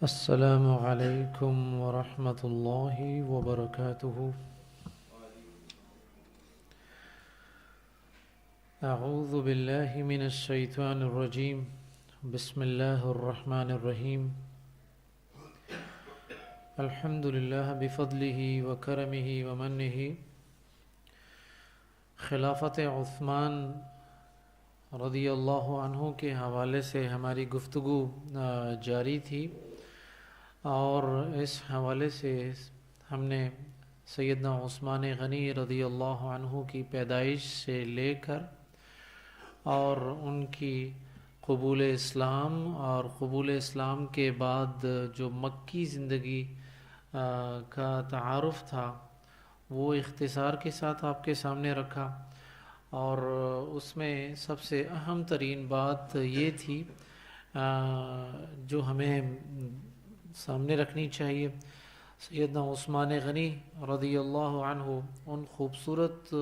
السلام علیکم ورحمۃ اللہ وبرکاتہ۔ اعوذ باللہ من الشیطان الرجیم، بسم اللہ الرحمن الرحیم۔ الحمد للہ بفضلہ وکرمہ ومنہ۔ خلافت عثمان رضی اللہ عنہ کے حوالے سے ہماری گفتگو جاری تھی، اور اس حوالے سے ہم نے سیدنا عثمان غنی رضی اللہ عنہ کی پیدائش سے لے کر اور ان کی قبول اسلام اور قبول اسلام کے بعد جو مکی زندگی کا تعارف تھا وہ اختصار کے ساتھ آپ کے سامنے رکھا، اور اس میں سب سے اہم ترین بات یہ تھی جو ہمیں سامنے رکھنی چاہیے۔ سیدنا عثمان غنی رضی اللہ عنہ ان خوبصورت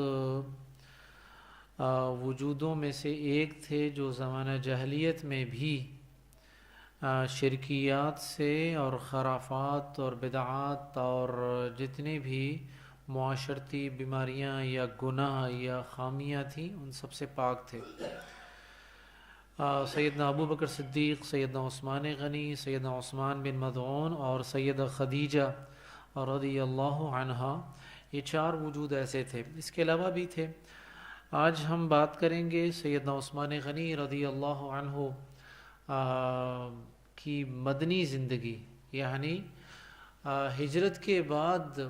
وجودوں میں سے ایک تھے جو زمانہ جاہلیت میں بھی شرکیات سے اور خرافات اور بدعات اور جتنے بھی معاشرتی بیماریاں یا گناہ یا خامیاں تھیں ان سب سے پاک تھے۔ سیدنا ابو بکر صدیق، سیدنا عثمان غنی، سیدنا عثمان بن مظعون اور سیدہ خدیجہ رضی اللہ عنہا، یہ چار وجود ایسے تھے۔ اس کے علاوہ بھی تھے۔ آج ہم بات کریں گے سیدنا عثمان غنی رضی اللہ عنہ کی مدنی زندگی، یعنی ہجرت کے بعد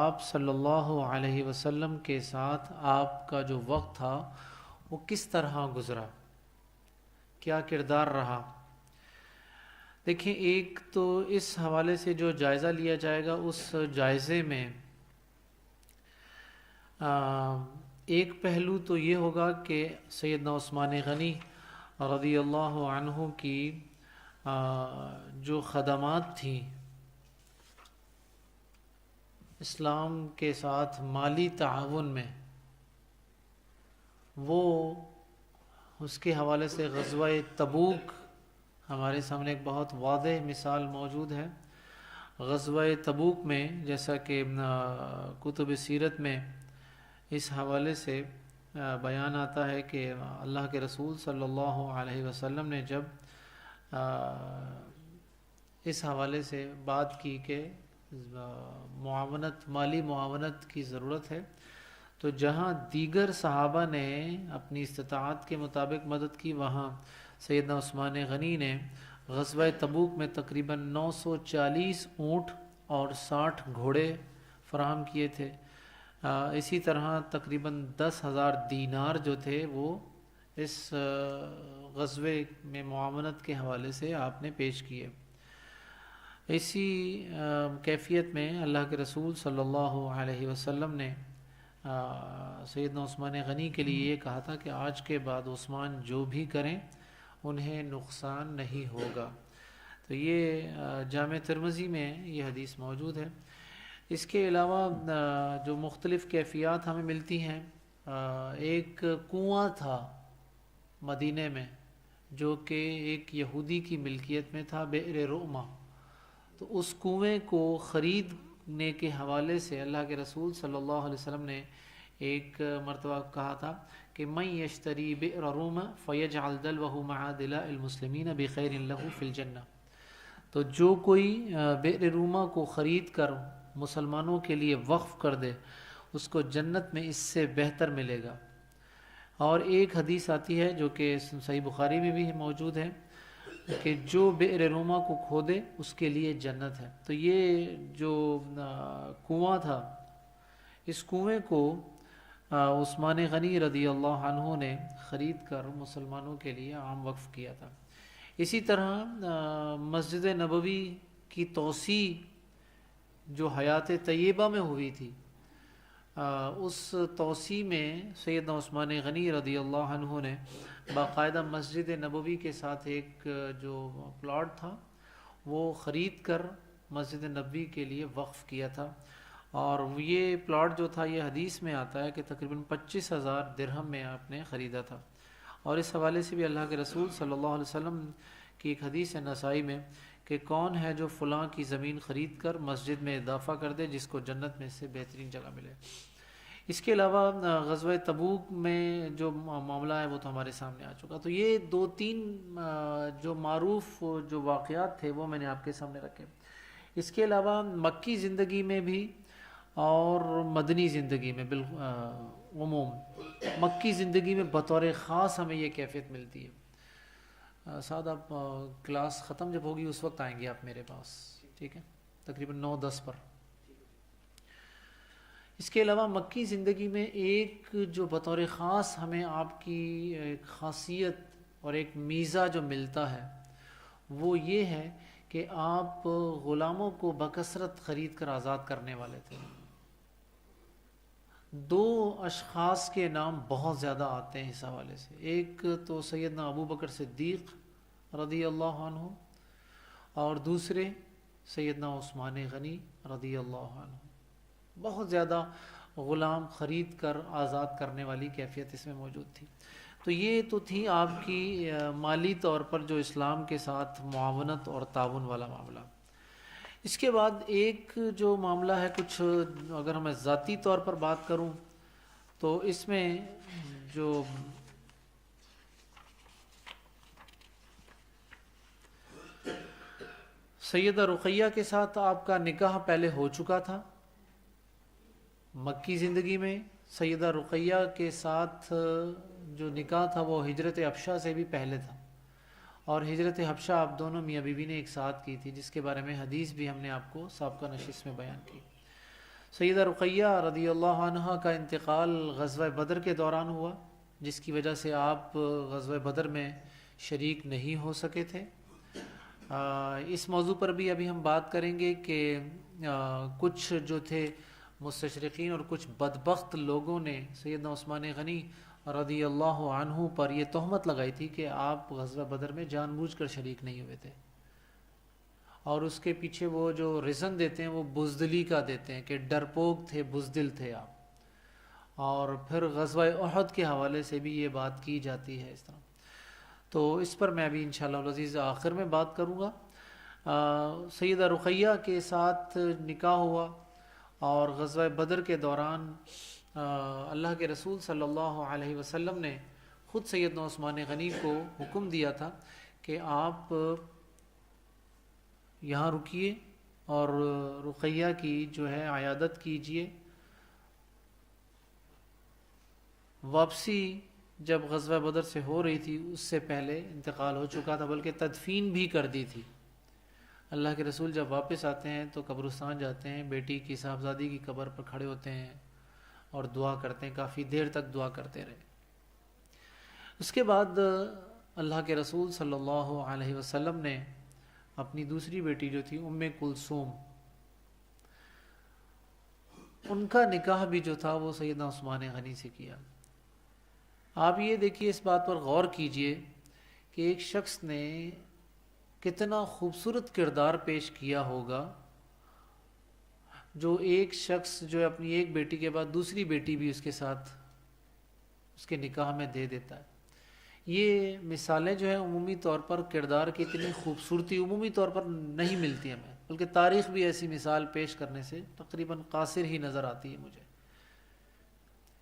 آپ صلی اللہ علیہ وسلم کے ساتھ آپ کا جو وقت تھا وہ کس طرح گزرا، کیا کردار رہا۔ دیکھیں، ایک تو اس حوالے سے جو جائزہ لیا جائے گا، اس جائزے میں ایک پہلو تو یہ ہوگا کہ سیدنا عثمان غنی رضی اللہ عنہ کی جو خدمات تھیں اسلام کے ساتھ مالی تعاون میں، وہ اس کے حوالے سے غزوہ تبوک ہمارے سامنے ایک بہت واضح مثال موجود ہے۔ غزوہ تبوک میں جیسا کہ کتب سیرت میں اس حوالے سے بیان آتا ہے کہ اللہ کے رسول صلی اللہ علیہ وسلم نے جب اس حوالے سے بات کی کہ مالی معاونت کی ضرورت ہے، تو جہاں دیگر صحابہ نے اپنی استطاعت کے مطابق مدد کی، وہاں سیدنا عثمان غنی نے غزوہ تبوک میں تقریباً 940 اونٹ اور 60 گھوڑے فراہم کیے تھے۔ اسی طرح تقریباً 10,000 دینار جو تھے وہ اس غزوے میں معاونت کے حوالے سے آپ نے پیش کیے۔ اسی کیفیت میں اللہ کے رسول صلی اللہ علیہ وسلم نے سیدنا عثمان غنی کے لیے یہ کہا تھا کہ آج کے بعد عثمان جو بھی کریں انہیں نقصان نہیں ہوگا۔ تو یہ جامع ترمذی میں یہ حدیث موجود ہے۔ اس کے علاوہ جو مختلف کیفیات ہمیں ملتی ہیں، ایک کنواں تھا مدینے میں جو کہ ایک یہودی کی ملکیت میں تھا، بئر رؤمہ۔ تو اس کنویں کو خریدنے کے حوالے سے اللہ کے رسول صلی اللہ علیہ وسلم نے ایک مرتبہ کہا تھا کہ من یشتری بئر رومہ فیجعل دلوہ مع دلاء المسلمین بخیر لہ فی الجنہ۔ تو جو کوئی بئر رومہ کو خرید کر مسلمانوں کے لیے وقف کر دے اس کو جنت میں اس سے بہتر ملے گا۔ اور ایک حدیث آتی ہے جو کہ صحیح بخاری میں بھی موجود ہے کہ جو بئر رومہ کو کھودے اس کے لیے جنت ہے۔ تو یہ جو کنواں تھا، اس کنویں کو عثمان غنی رضی اللہ عنہ نے خرید کر مسلمانوں کے لیے عام وقف کیا تھا۔ اسی طرح مسجد نبوی کی توسیع جو حیات طیبہ میں ہوئی تھی، اس توسیع میں سیدنا عثمان غنی رضی اللہ عنہ نے باقاعدہ مسجد نبوی کے ساتھ ایک جو پلاٹ تھا وہ خرید کر مسجد نبوی کے لیے وقف کیا تھا، اور یہ پلاٹ جو تھا یہ حدیث میں آتا ہے کہ تقریباً 25,000 درہم میں آپ نے خریدا تھا۔ اور اس حوالے سے بھی اللہ کے رسول صلی اللہ علیہ وسلم کی ایک حدیث ہے نسائی میں کہ کون ہے جو فلاں کی زمین خرید کر مسجد میں اضافہ کر دے جس کو جنت میں سے بہترین جگہ ملے۔ اس کے علاوہ غزوہ تبوک میں جو معاملہ ہے وہ تو ہمارے سامنے آ چکا۔ تو یہ 2-3 جو معروف جو واقعات تھے وہ میں نے آپ کے سامنے رکھے۔ اس کے علاوہ مکی زندگی میں بھی اور مدنی زندگی میں عموم مکی زندگی میں بطور خاص ہمیں یہ کیفیت ملتی ہے۔ سعد آپ کلاس ختم جب ہوگی اس وقت آئیں گے آپ میرے پاس، ٹھیک ہے، تقریباً 9-10 پر۔ اس کے علاوہ مکی زندگی میں ایک جو بطور خاص ہمیں آپ کی ایک خاصیت اور ایک میزہ جو ملتا ہے وہ یہ ہے کہ آپ غلاموں کو بکثرت خرید کر آزاد کرنے والے تھے۔ 2 اشخاص کے نام بہت زیادہ آتے ہیں اس حوالے سے، ایک تو سیدنا ابو بکر صدیق رضی اللہ عنہ اور دوسرے سیدنا عثمان غنی رضی اللہ عنہ۔ بہت زیادہ غلام خرید کر آزاد کرنے والی کیفیت اس میں موجود تھی۔ تو یہ تو تھی آپ کی مالی طور پر جو اسلام کے ساتھ معاونت اور تعاون والا معاملہ۔ اس کے بعد ایک جو معاملہ ہے، کچھ اگر میں ذاتی طور پر بات کروں تو اس میں جو سیدہ رقیہ کے ساتھ آپ کا نکاح پہلے ہو چکا تھا مکی زندگی میں۔ سیدہ رقیہ کے ساتھ جو نکاح تھا وہ ہجرت حبشہ سے بھی پہلے تھا، اور ہجرت حبشہ آپ دونوں میاں بیوی نے ایک ساتھ کی تھی، جس کے بارے میں حدیث بھی ہم نے آپ کو سابقہ نشست میں بیان کی۔ سیدہ رقیہ رضی اللہ عنہ کا انتقال غزوہ بدر کے دوران ہوا، جس کی وجہ سے آپ غزوہ بدر میں شریک نہیں ہو سکے تھے۔ اس موضوع پر بھی ابھی ہم بات کریں گے کہ کچھ جو تھے مستشرقین اور کچھ بدبخت لوگوں نے سیدنا عثمان غنی رضی اللہ عنہ پر یہ تہمت لگائی تھی کہ آپ غزوہ بدر میں جان بوجھ کر شریک نہیں ہوئے تھے، اور اس کے پیچھے وہ جو ریزن دیتے ہیں وہ بزدلی کا دیتے ہیں کہ ڈرپوک تھے، بزدل تھے آپ۔ اور پھر غزوہ احد کے حوالے سے بھی یہ بات کی جاتی ہے اس طرح۔ تو اس پر میں ابھی انشاءاللہ العزیز آخر میں بات کروں گا۔ سیدہ رقیہ کے ساتھ نکاح ہوا، اور غزوہ بدر کے دوران اللہ کے رسول صلی اللہ علیہ وسلم نے خود سیدنا عثمان غنی کو حکم دیا تھا کہ آپ یہاں رکیے اور رقیہ کی جو ہے عیادت کیجیے۔ واپسی جب غزوہ بدر سے ہو رہی تھی اس سے پہلے انتقال ہو چکا تھا، بلکہ تدفین بھی کر دی تھی۔ اللہ کے رسول جب واپس آتے ہیں تو قبرستان جاتے ہیں، بیٹی کی صاحبزادی کی قبر پر کھڑے ہوتے ہیں اور دعا کرتے ہیں، کافی دیر تک دعا کرتے رہے۔ اس کے بعد اللہ کے رسول صلی اللہ علیہ وسلم نے اپنی دوسری بیٹی جو تھی ام کلثوم، ان کا نکاح بھی جو تھا وہ سیدنا عثمان غنی سے کیا۔ آپ یہ دیکھیے، اس بات پر غور کیجئے کہ ایک شخص نے کتنا خوبصورت کردار پیش کیا ہوگا، جو ایک شخص جو اپنی ایک بیٹی کے بعد دوسری بیٹی بھی اس کے ساتھ اس کے نکاح میں دے دیتا ہے۔ یہ مثالیں جو ہیں عمومی طور پر کردار کی اتنی خوبصورتی عمومی طور پر نہیں ملتی ہمیں، بلکہ تاریخ بھی ایسی مثال پیش کرنے سے تقریباً قاصر ہی نظر آتی ہے مجھے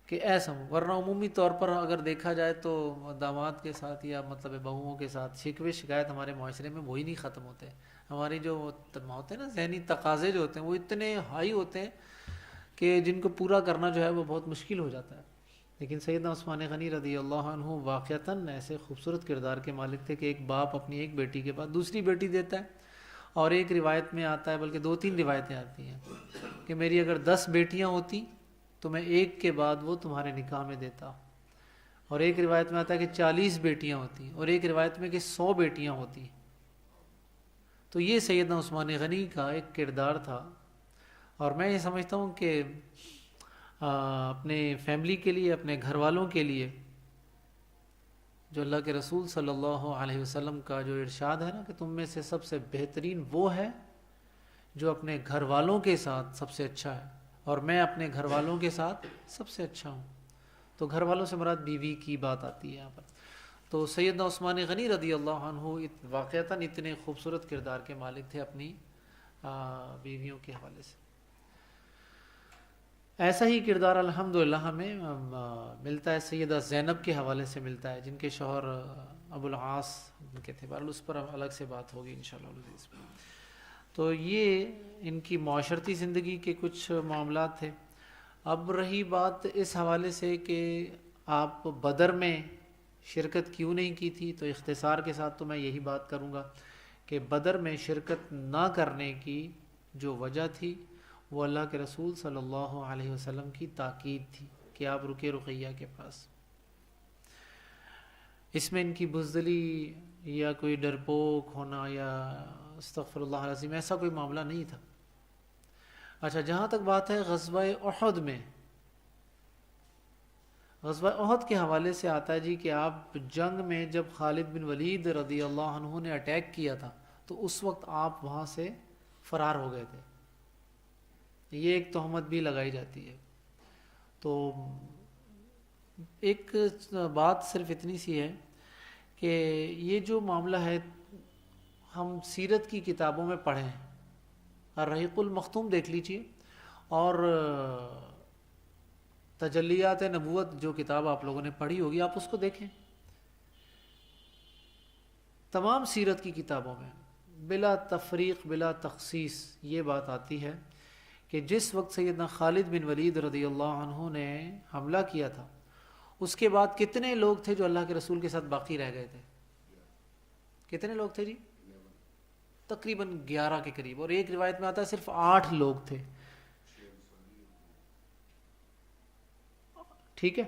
کہ ایسا ہو، ورنہ عمومی طور پر اگر دیکھا جائے تو داماد کے ساتھ یا مطلب بہوؤں کے ساتھ شکوے شکایت ہمارے معاشرے میں وہی نہیں ختم ہوتے۔ ہماری جو ہوتے ہیں نا ذہنی تقاضے جو ہوتے ہیں وہ اتنے ہائی ہوتے ہیں کہ جن کو پورا کرنا جو ہے وہ بہت مشکل ہو جاتا ہے۔ لیکن سیدنا عثمان غنی رضی اللہ عنہ واقعتاً ایسے خوبصورت کردار کے مالک تھے کہ ایک باپ اپنی ایک بیٹی کے بعد دوسری بیٹی دیتا ہے، اور ایک روایت میں آتا ہے، بلکہ 2-3 روایتیں آتی ہیں کہ میری اگر 10 بیٹیاں ہوتی تو میں ایک کے بعد وہ تمہارے نکاح میں دیتا، اور ایک روایت میں آتا ہے کہ 40 بیٹیاں ہوتی، اور ایک روایت میں کہ 100 بیٹیاں ہوتی۔ تو یہ سیدنا عثمان غنی کا ایک کردار تھا، اور میں یہ سمجھتا ہوں کہ اپنے فیملی کے لیے، اپنے گھر والوں کے لیے، جو اللہ کے رسول صلی اللہ علیہ وسلم کا جو ارشاد ہے نا کہ تم میں سے سب سے بہترین وہ ہے جو اپنے گھر والوں کے ساتھ سب سے اچھا ہے، اور میں اپنے گھر والوں کے ساتھ سب سے اچھا ہوں۔ تو گھر والوں سے مراد بیوی کی بات آتی ہے یہاں پر۔ تو سیدنا عثمان غنی رضی اللہ عنہ واقعتاً اتنے خوبصورت کردار کے مالک تھے اپنی بیویوں کے حوالے سے. ایسا ہی کردار الحمدللہ ہمیں ملتا ہے سیدہ زینب کے حوالے سے ملتا ہے، جن کے شوہر ابو العاص ان کے تھے. بہرحال اس پر الگ سے بات ہوگی انشاءاللہ العزیز. تو یہ ان کی معاشرتی زندگی کے کچھ معاملات تھے. اب رہی بات اس حوالے سے کہ آپ بدر میں شرکت کیوں نہیں کی تھی، تو اختصار کے ساتھ تو میں یہی بات کروں گا کہ بدر میں شرکت نہ کرنے کی جو وجہ تھی وہ اللہ کے رسول صلی اللہ علیہ وسلم کی تاکید تھی کہ آپ رکے رقیہ کے پاس. اس میں ان کی بزدلی یا کوئی ڈرپوک ہونا یا استغفر اللہ العظیم ایسا کوئی معاملہ نہیں تھا. اچھا، جہاں تک بات ہے غزوہ احد میں، غزوہ احد کے حوالے سے آتا ہے جی کہ آپ جنگ میں جب خالد بن ولید رضی اللہ عنہ نے اٹیک کیا تھا تو اس وقت آپ وہاں سے فرار ہو گئے تھے. یہ ایک تہمت بھی لگائی جاتی ہے. تو ایک بات صرف اتنی سی ہے کہ یہ جو معاملہ ہے ہم سیرت کی کتابوں میں پڑھیں، الرحیق المختوم دیکھ لیجئے، اور تجلیات نبوت جو کتاب آپ لوگوں نے پڑھی ہوگی آپ اس کو دیکھیں. تمام سیرت کی کتابوں میں بلا تفریق بلا تخصیص یہ بات آتی ہے کہ جس وقت سیدنا خالد بن ولید رضی اللہ عنہ نے حملہ کیا تھا اس کے بعد کتنے لوگ تھے جو اللہ کے رسول کے ساتھ باقی رہ گئے تھے؟ کتنے لوگ تھے جی؟ تقریباً 11 کے قریب، اور ایک روایت میں آتا ہے صرف 8 لوگ تھے. ٹھیک ہے.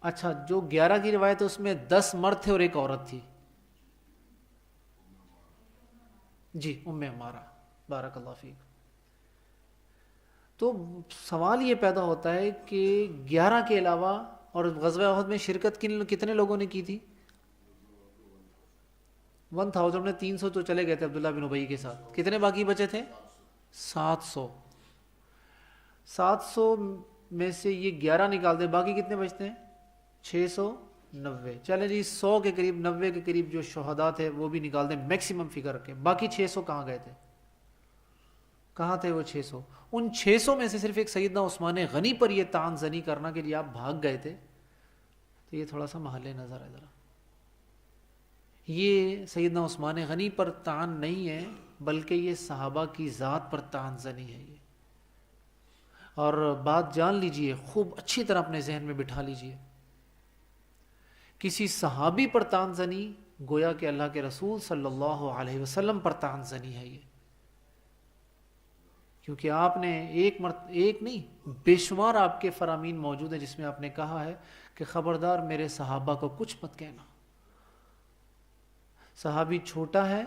اچھا، جو 11 کی روایت ہے اس میں 10 مرد تھے اور ایک عورت تھی. جی، ام عمارہ، بارک اللہ فیک. تو سوال یہ پیدا ہوتا ہے کہ 11 کے علاوہ اور غزوہ احد میں شرکت کتنے لوگوں نے کی تھی؟ 1000 میں 300 تو چلے گئے تھے عبداللہ بن ابی کے ساتھ. کتنے باقی بچے تھے؟ 700. 700 میں سے یہ 11 نکال دیں، باقی کتنے بچتے ہیں؟ 690. چلیں جی 100 کے قریب 90 کے قریب جو شہداء تھے وہ بھی نکال دیں میکسیمم فگر کے. باقی 600 کہاں گئے تھے؟ کہاں تھے وہ 600؟ ان 600 میں سے صرف ایک سیدنا عثمان غنی پر یہ طعن زنی کرنا کہ جی آپ بھاگ گئے تھے، تو یہ تھوڑا سا محل نظر ہے ذرا. یہ سیدنا عثمان غنی پر طعن نہیں ہے بلکہ یہ صحابہ کی ذات پر طعن زنی ہے. یہ اور بات جان لیجئے، خوب اچھی طرح اپنے ذہن میں بٹھا لیجئے، کسی صحابی پر طعن زنی گویا کہ اللہ کے رسول صلی اللہ علیہ وسلم پر طعن زنی ہے. یہ کیونکہ آپ نے ایک نہیں بے شمار آپ کے فرامین موجود ہیں جس میں آپ نے کہا ہے کہ خبردار میرے صحابہ کو کچھ مت کہنا. صحابی چھوٹا ہے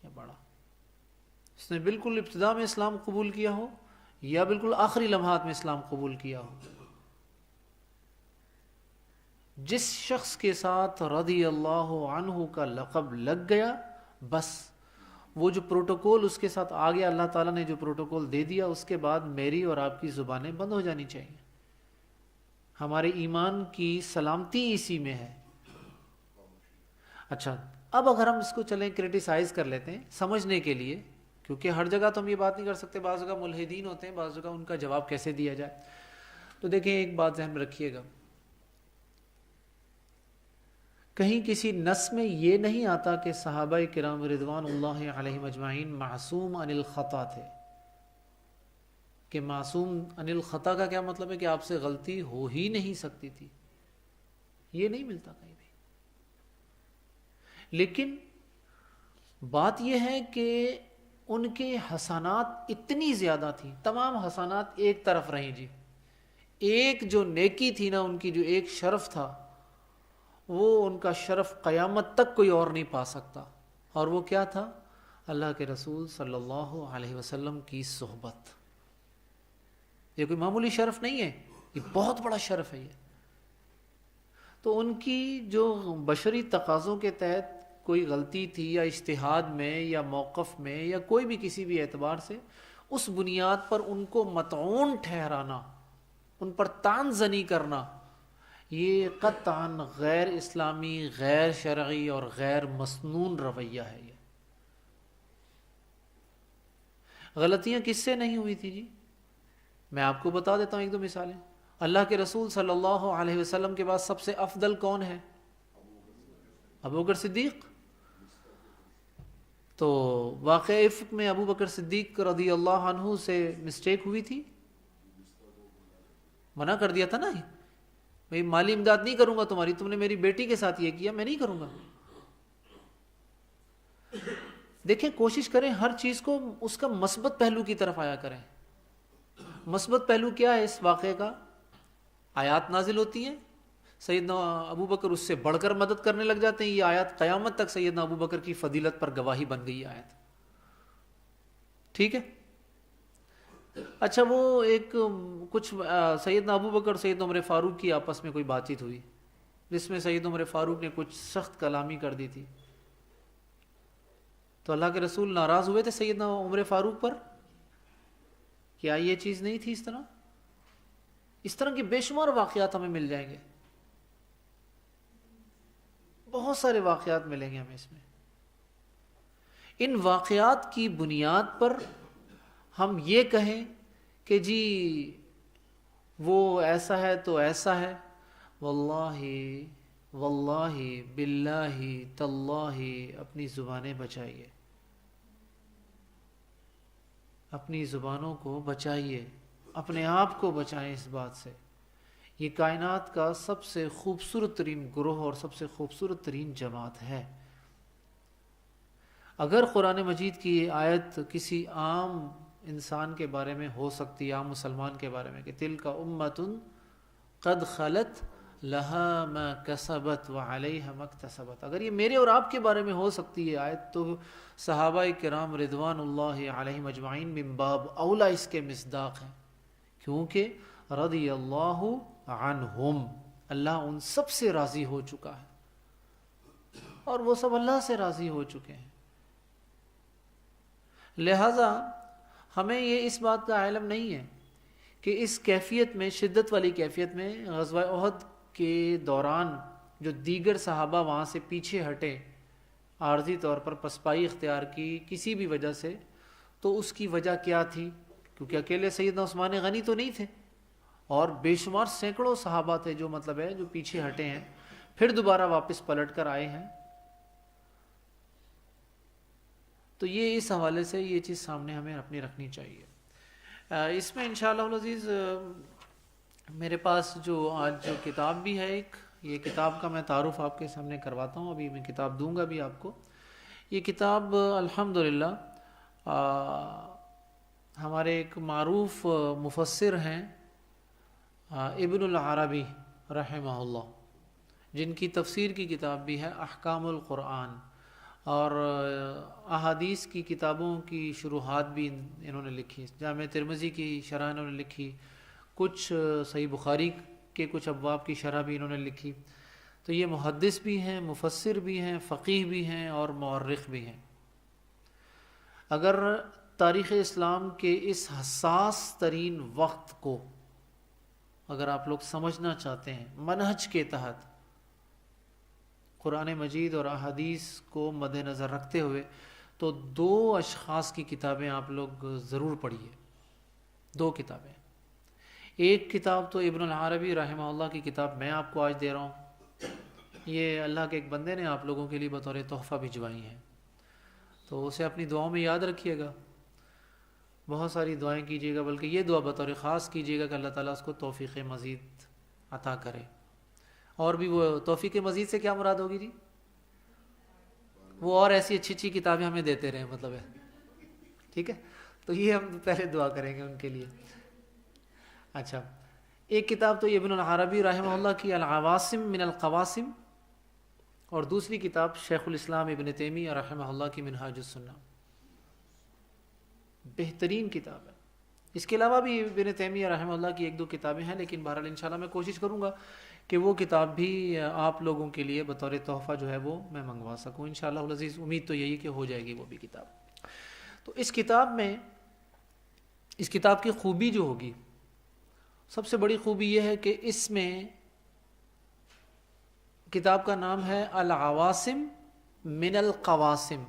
یا بڑا، اس نے بالکل ابتدا میں اسلام قبول کیا ہو یا بالکل آخری لمحات میں اسلام قبول کیا ہو، جس شخص کے ساتھ رضی اللہ عنہ کا لقب لگ گیا بس وہ جو پروٹوکول اس کے ساتھ آ گیا، اللہ تعالیٰ نے جو پروٹوکول دے دیا اس کے بعد میری اور آپ کی زبانیں بند ہو جانی چاہیے. ہمارے ایمان کی سلامتی اسی میں ہے. اچھا، اب اگر ہم اس کو چلیں کرٹیسائز کر لیتے ہیں سمجھنے کے لیے، کیونکہ ہر جگہ تو ہم یہ بات نہیں کر سکتے، بعض جگہ ملحدین ہوتے ہیں، بعض جگہ ان کا جواب کیسے دیا جائے. تو دیکھیں ایک بات ذہن میں رکھیے گا، کہیں کسی نص میں یہ نہیں آتا کہ صحابہ کرام رضوان اللہ علیہم اجمعین معصوم عن الخطا تھے. کہ معصوم عن الخطا کا کیا مطلب ہے؟ کہ آپ سے غلطی ہو ہی نہیں سکتی تھی، یہ نہیں ملتا کہیں بھی. لیکن بات یہ ہے کہ ان کے حسنات اتنی زیادہ تھیں، تمام حسنات ایک طرف رہیں جی. ایک جو نیکی تھی نا، ان کی جو ایک شرف تھا، وہ ان کا شرف قیامت تک کوئی اور نہیں پا سکتا. اور وہ کیا تھا؟ اللہ کے رسول صلی اللہ علیہ وسلم کی صحبت. یہ کوئی معمولی شرف نہیں ہے، یہ بہت بڑا شرف ہے. یہ تو ان کی جو بشری تقاضوں کے تحت کوئی غلطی تھی یا اجتہاد میں یا موقف میں یا کوئی بھی کسی بھی اعتبار سے، اس بنیاد پر ان کو مطعون ٹھہرانا، ان پر طعن زنی کرنا، یہ قطعاً غیر اسلامی، غیر شرعی اور غیر مسنون رویہ ہے. یہ غلطیاں کس سے نہیں ہوئی تھی جی؟ میں آپ کو بتا دیتا ہوں ایک دو مثالیں. اللہ کے رسول صلی اللہ علیہ وسلم کے بعد سب سے افضل کون ہے؟ ابوبکر صدیق. تو واقع افق میں ابوبکر صدیق رضی اللہ عنہ سے مسٹیک ہوئی تھی، منع کر دیا تھا نا، میں مالی امداد نہیں کروں گا تمہاری، تم نے میری بیٹی کے ساتھ یہ کیا، میں نہیں کروں گا. دیکھیں کوشش کریں ہر چیز کو اس کا مثبت پہلو کی طرف آیا کریں. مثبت پہلو کیا ہے اس واقعے کا؟ آیات نازل ہوتی ہیں، سیدنا ابوبکر اس سے بڑھ کر مدد کرنے لگ جاتے ہیں. یہ آیات قیامت تک سیدنا ابوبکر کی فضیلت پر گواہی بن گئی آیت. ٹھیک ہے. اچھا وہ ایک کچھ سیدنا ابوبکر اور سیدنا عمر فاروق کی آپس میں کوئی بات چیت ہوئی جس میں سیدنا عمر فاروق نے کچھ سخت کلامی کر دی تھی، تو اللہ کے رسول ناراض ہوئے تھے سیدنا عمر فاروق پر. کیا یہ چیز نہیں تھی؟ اس طرح کے بے شمار واقعات ہمیں مل جائیں گے، بہت سارے واقعات ملیں گے ہمیں اس میں. ان واقعات کی بنیاد پر ہم یہ کہیں کہ جی وہ ایسا ہے تو ایسا ہے، واللہ واللہ باللہ تاللہ اپنی زبانیں بچائیے، اپنی زبانوں کو بچائیے، اپنے آپ کو بچائیں اس بات سے. یہ کائنات کا سب سے خوبصورت ترین گروہ اور سب سے خوبصورت ترین جماعت ہے. اگر قرآن مجید کی یہ آیت کسی عام انسان کے بارے میں ہو سکتی، عام مسلمان کے بارے میں، کہ تلک امۃ قد خلت لہا ما کسبت وعلیہا ما اکتسبت، اگر یہ میرے اور آپ کے بارے میں ہو سکتی ہے آیت، تو صحابہ کرام رضوان اللہ علیہم اجمعین من باب اولا اس کے مصداق ہیں. کیونکہ رضی اللہ عنہم، اللہ ان سب سے راضی ہو چکا ہے اور وہ سب اللہ سے راضی ہو چکے ہیں. لہذا ہمیں یہ اس بات کا علم نہیں ہے کہ اس کیفیت میں، شدت والی کیفیت میں، غزوہ احد کے دوران جو دیگر صحابہ وہاں سے پیچھے ہٹے، عارضی طور پر پسپائی اختیار کی کسی بھی وجہ سے، تو اس کی وجہ کیا تھی؟ کیونکہ اکیلے سیدنا عثمان غنی تو نہیں تھے، اور بے شمار سینکڑوں صحابہ تھے جو جو پیچھے ہٹے ہیں، پھر دوبارہ واپس پلٹ کر آئے ہیں. تو یہ اس حوالے سے یہ چیز سامنے ہمیں اپنی رکھنی چاہیے. اس میں انشاءاللہ العزیز میرے پاس جو آج جو کتاب بھی ہے ایک، یہ کتاب کا میں تعارف آپ کے سامنے کرواتا ہوں، ابھی میں کتاب دوں گا بھی آپ کو. یہ کتاب الحمدللہ ہمارے ایک معروف مفسر ہیں ابن العربی رحمہ اللہ، جن کی تفسیر کی کتاب بھی ہے احکام القرآن، اور احادیث کی کتابوں کی شروحات بھی انہوں نے لکھی. جامع ترمذی کی شرح انہوں نے لکھی، کچھ صحیح بخاری کے کچھ ابواب کی شرح بھی انہوں نے لکھی. تو یہ محدث بھی ہیں، مفسر بھی ہیں، فقیہ بھی ہیں اور مورخ بھی ہیں. اگر تاریخ اسلام کے اس حساس ترین وقت کو اگر آپ لوگ سمجھنا چاہتے ہیں منہج کے تحت، قرآن مجید اور احادیث کو مد نظر رکھتے ہوئے، تو دو اشخاص کی کتابیں آپ لوگ ضرور پڑھیے. دو کتابیں. ایک کتاب تو ابن العربی رحمہ اللہ کی کتاب میں آپ کو آج دے رہا ہوں، یہ اللہ کے ایک بندے نے آپ لوگوں کے لیے بطور تحفہ بھجوائی ہیں، تو اسے اپنی دعاؤں میں یاد رکھیے گا. بہت ساری دعائیں کیجیے گا، بلکہ یہ دعا بطور خاص کیجیے گا کہ اللہ تعالیٰ اس کو توفیق مزید عطا کرے. اور بھی وہ توفیق مزید سے کیا مراد ہوگی جی؟ وہ اور ایسی اچھی اچھی کتابیں ہمیں دیتے رہیں، مطلب ہے. ٹھیک ہے، تو یہ ہم پہلے دعا کریں گے ان کے لیے. اچھا، ایک کتاب تو ابن العربی رحمہ اللہ کی العواصم من القواسم، اور دوسری کتاب شیخ الاسلام ابن تیمیہ رحمہ اللہ کی منہاج السنہ. بہترین کتاب ہے. اس کے علاوہ بھی ابن تیمیہ رحمہ اللہ کی ایک دو کتابیں ہیں، لیکن بہرحال انشاءاللہ میں کوشش کروں گا کہ وہ کتاب بھی آپ لوگوں کے لیے بطور تحفہ جو ہے وہ میں منگوا سکوں انشاءاللہ العزیز. امید تو یہی کہ ہو جائے گی وہ بھی کتاب. تو اس کتاب میں، اس کتاب کی خوبی جو ہوگی، سب سے بڑی خوبی یہ ہے کہ اس میں کتاب کا نام ہے العواصم من القواسم.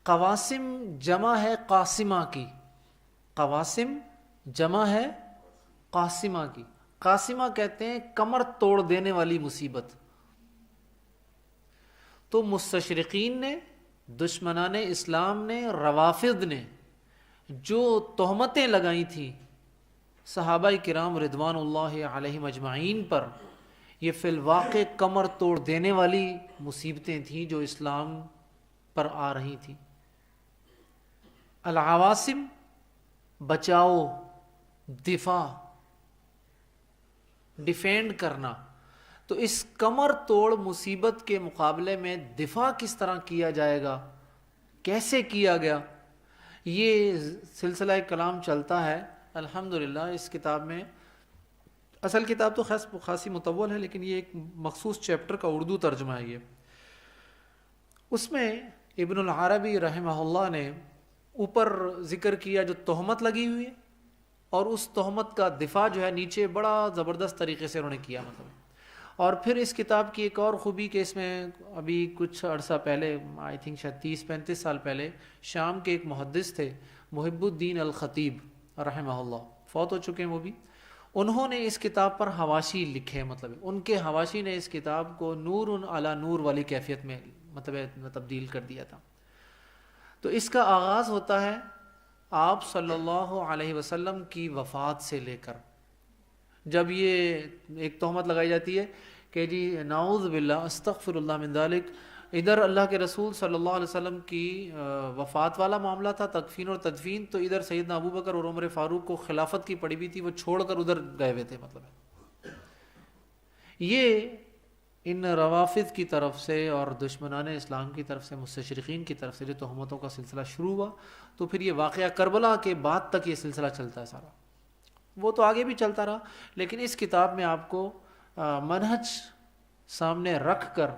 قواسم جمع ہے قاسمہ کی، قواسم جمع ہے قاسمہ کی. قاسمہ کہتے ہیں کمر توڑ دینے والی مصیبت. تو مستشرقین نے، دشمنان اسلام نے، روافض نے جو تہمتیں لگائی تھیں صحابہ کرام رضوان اللہ علیہم اجمعین پر، یہ فی الواقع کمر توڑ دینے والی مصیبتیں تھیں جو اسلام پر آ رہی تھیں. العواصم بچاؤ، دفاع، ڈیفینڈ کرنا. تو اس کمر توڑ مصیبت کے مقابلے میں دفاع کس طرح کیا جائے گا، کیسے کیا گیا، یہ سلسلہ کلام چلتا ہے الحمدللہ اس کتاب میں. اصل کتاب تو خاصی مطول ہے، لیکن یہ ایک مخصوص چیپٹر کا اردو ترجمہ ہے. یہ اس میں ابن العربی رحمہ اللہ نے اوپر ذکر کیا جو تہمت لگی ہوئی ہے، اور اس تہمت کا دفاع جو ہے نیچے بڑا زبردست طریقے سے انہوں نے کیا مطلب. اور پھر اس کتاب کی ایک اور خوبی کہ اس میں ابھی کچھ عرصہ پہلے، آئی تھنک شاید 30-35 سال پہلے، شام کے ایک محدث تھے محب الدین الخطیب رحمہ اللہ، فوت ہو چکے ہیں وہ بھی. انہوں نے اس کتاب پر حواشی لکھے، مطلب ان کے حواشی نے اس کتاب کو نور علی نور والی کیفیت میں مطلب تبدیل کر دیا تھا. تو اس کا آغاز ہوتا ہے آپ صلی اللہ علیہ وسلم کی وفات سے لے کر، جب یہ ایک تہمت لگائی جاتی ہے کہ جی نعوذ باللہ استغفر اللہ من ذالک، ادھر اللہ کے رسول صلی اللہ علیہ وسلم کی وفات والا معاملہ تھا، تکفین اور تدفین، تو ادھر سیدنا ابو بکر اور عمر فاروق کو خلافت کی پڑی ہوئی تھی، وہ چھوڑ کر ادھر گئے ہوئے تھے. مطلب یہ ان روافض کی طرف سے اور دشمنان اسلام کی طرف سے، مستشرقین کی طرف سے جو تہمتوں کا سلسلہ شروع ہوا، تو پھر یہ واقعہ کربلا کے بعد تک یہ سلسلہ چلتا ہے سارا. وہ تو آگے بھی چلتا رہا، لیکن اس کتاب میں آپ کو منہج سامنے رکھ کر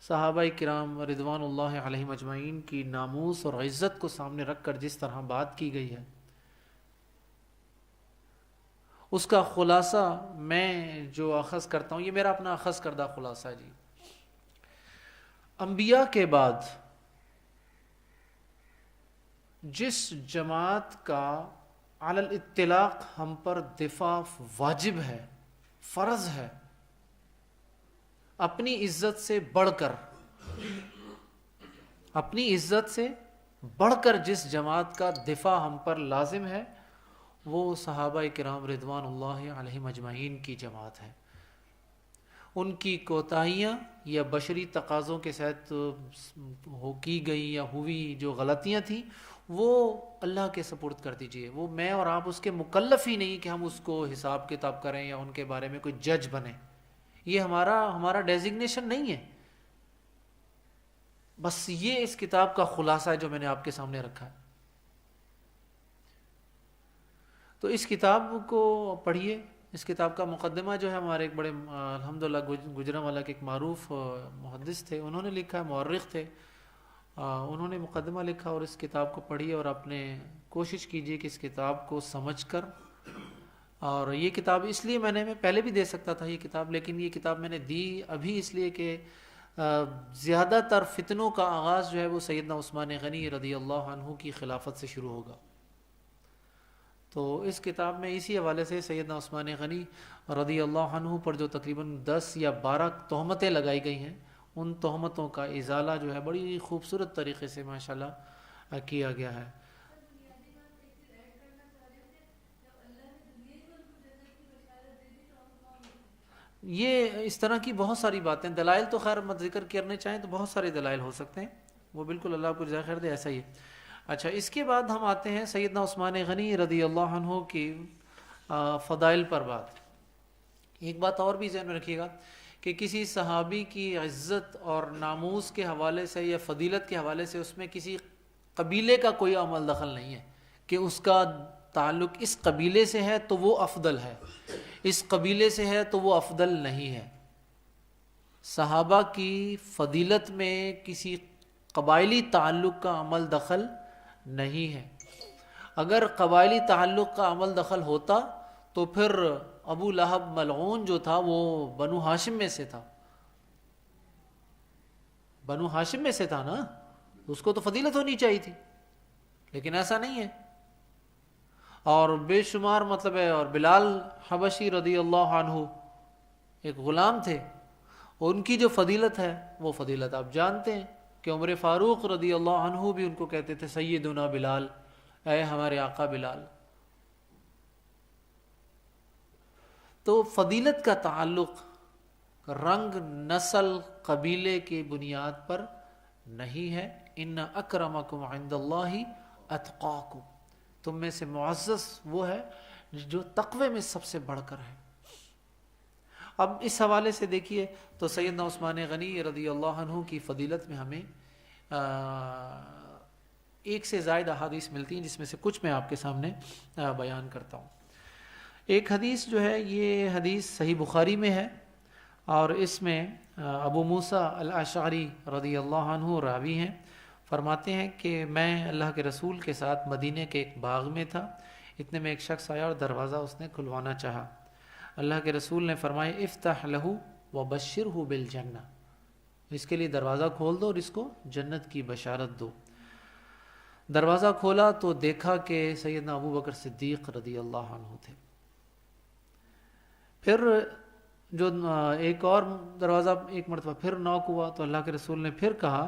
صحابہ کرام رضوان اللہ علیہم اجمعین کی ناموس اور عزت کو سامنے رکھ کر جس طرح بات کی گئی ہے، اس کا خلاصہ میں جو اخذ کرتا ہوں، یہ میرا اپنا اخذ کردہ خلاصہ ہے. جی انبیاء کے بعد جس جماعت کا علی الاطلاق ہم پر دفاع واجب ہے، فرض ہے، اپنی عزت سے بڑھ کر، اپنی عزت سے بڑھ کر جس جماعت کا دفاع ہم پر لازم ہے، وہ صحابہ کرام رضوان اللہ علیہم اجمعین کی جماعت ہے. ان کی کوتاہیاں یا بشری تقاضوں کے ساتھ کی گئی یا ہوئی جو غلطیاں تھیں، وہ اللہ کے سپرد کر دیجئے. وہ میں اور آپ اس کے مکلف ہی نہیں کہ ہم اس کو حساب کتاب کریں یا ان کے بارے میں کوئی جج بنیں. یہ ہمارا ڈیزگنیشن نہیں ہے. بس یہ اس کتاب کا خلاصہ ہے جو میں نے آپ کے سامنے رکھا ہے. تو اس کتاب کو پڑھیے. اس کتاب کا مقدمہ جو ہے ہمارے ایک بڑے الحمدللہ گجرانوالہ کے ایک معروف محدث تھے، انہوں نے لکھا ہے، مورخ تھے، انہوں نے مقدمہ لکھا. اور اس کتاب کو پڑھیے اور اپنے کوشش کیجئے کہ اس کتاب کو سمجھ کر، اور یہ کتاب اس لیے میں پہلے بھی دے سکتا تھا یہ کتاب، لیکن یہ کتاب میں نے دی ابھی اس لیے کہ زیادہ تر فتنوں کا آغاز جو ہے وہ سیدنا عثمان غنی رضی اللہ عنہ کی خلافت سے شروع ہوگا. تو اس کتاب میں اسی حوالے سے سیدنا عثمان غنی رضی اللہ عنہ پر جو تقریباً 10 یا 12 تہمتیں لگائی گئی ہیں، ان تہمتوں کا ازالہ جو ہے بڑی خوبصورت طریقے سے ماشاءاللہ کیا گیا ہے. یہ اس طرح کی بہت ساری باتیں، دلائل تو خیر مت ذکر کرنے چاہیں تو بہت سارے دلائل ہو سکتے ہیں، وہ بالکل اللہ کو جزائے خیر دے، ایسا ہی ہے. اچھا، اس کے بعد ہم آتے ہیں سیدنا عثمان غنی رضی اللہ عنہ کی فضائل پر. ایک بات اور بھی ذہن میں رکھیے گا کہ کسی صحابی کی عزت اور ناموس کے حوالے سے یا فضیلت کے حوالے سے اس میں کسی قبیلے کا کوئی عمل دخل نہیں ہے کہ اس کا تعلق اس قبیلے سے ہے تو وہ افضل ہے، اس قبیلے سے ہے تو وہ افضل نہیں ہے. صحابہ کی فضیلت میں کسی قبائلی تعلق کا عمل دخل نہیں ہے. اگر قبائلی تعلق کا عمل دخل ہوتا تو پھر ابو لہب ملعون جو تھا وہ بنو ہاشم میں سے تھا، بنو ہاشم میں سے تھا نا، اس کو تو فضیلت ہونی چاہیے تھی، لیکن ایسا نہیں ہے۔ اور بے شمار مطلب ہے، اور بلال حبشی رضی اللہ عنہ ایک غلام تھے، ان کی جو فضیلت ہے وہ فضیلت آپ جانتے ہیں کہ عمر فاروق رضی اللہ عنہ بھی ان کو کہتے تھے سیدنا بلال، اے ہمارے آقا بلال۔ تو فضیلت کا تعلق رنگ، نسل، قبیلے کی بنیاد پر نہیں ہے۔ ان اکرمکم عند اللہ اتقاکم، تم میں سے معزز وہ ہے جو تقوی میں سب سے بڑھ کر ہے۔ اب اس حوالے سے دیکھیے تو سیدنا عثمان غنی رضی اللہ عنہ کی فضیلت میں ہمیں ایک سے زائد احادیث ملتی ہیں، جس میں سے کچھ میں آپ کے سامنے بیان کرتا ہوں۔ ایک حدیث جو ہے یہ حدیث صحیح بخاری میں ہے، اور اس میں ابو موسیٰ الاشعری رضی اللہ عنہ راوی ہیں، فرماتے ہیں کہ میں اللہ کے رسول کے ساتھ مدینے کے ایک باغ میں تھا، اتنے میں ایک شخص آیا اور دروازہ اس نے کھلوانا چاہا۔ اللہ کے رسول نے فرمایا افتح لہ وبشرہ بالجنہ، اس کے لیے دروازہ کھول دو اور اس کو جنت کی بشارت دو۔ دروازہ کھولا تو دیکھا کہ سیدنا ابو بکر صدیق رضی اللہ عنہ تھے۔ پھر جو ایک اور دروازہ ایک مرتبہ پھر نوک ہوا تو اللہ کے رسول نے پھر کہا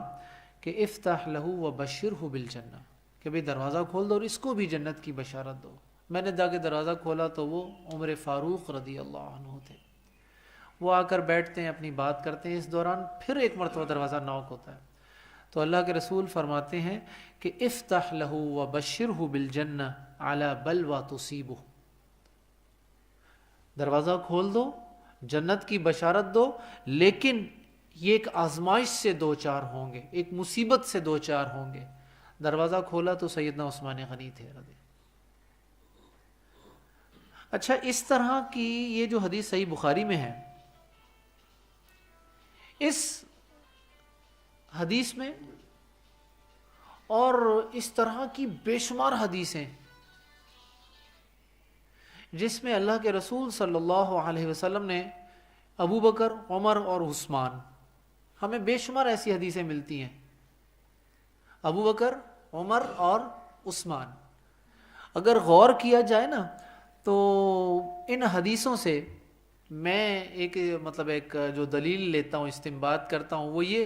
کہ افتح لہ وبشرہ بالجنہ، کہ بھئی دروازہ کھول دو اور اس کو بھی جنت کی بشارت دو۔ میں نے جا کے دروازہ کھولا تو وہ عمر فاروق رضی اللہ عنہ تھے، وہ آ کر بیٹھتے ہیں، اپنی بات کرتے ہیں۔ اس دوران پھر ایک مرتبہ دروازہ نوک ہوتا ہے تو اللہ کے رسول فرماتے ہیں کہ افتح لہ وبشرہ بالجنہ علی بلوی تصیبہ، دروازہ کھول دو، جنت کی بشارت دو، لیکن یہ ایک آزمائش سے دو چار ہوں گے، ایک مصیبت سے دو چار ہوں گے۔ دروازہ کھولا تو سیدنا عثمان غنی تھے رضی۔ اچھا، اس طرح کی یہ جو حدیث صحیح بخاری میں ہے، اس حدیث میں اور اس طرح کی بے شمار حدیثیں جس میں اللہ کے رسول صلی اللہ علیہ وسلم نے ابو بکر، عمر اور عثمان، ہمیں بے شمار ایسی حدیثیں ملتی ہیں، ابو بکر، عمر اور عثمان۔ اگر غور کیا جائے نا تو ان حدیثوں سے میں ایک جو دلیل لیتا ہوں، استنباط کرتا ہوں، وہ یہ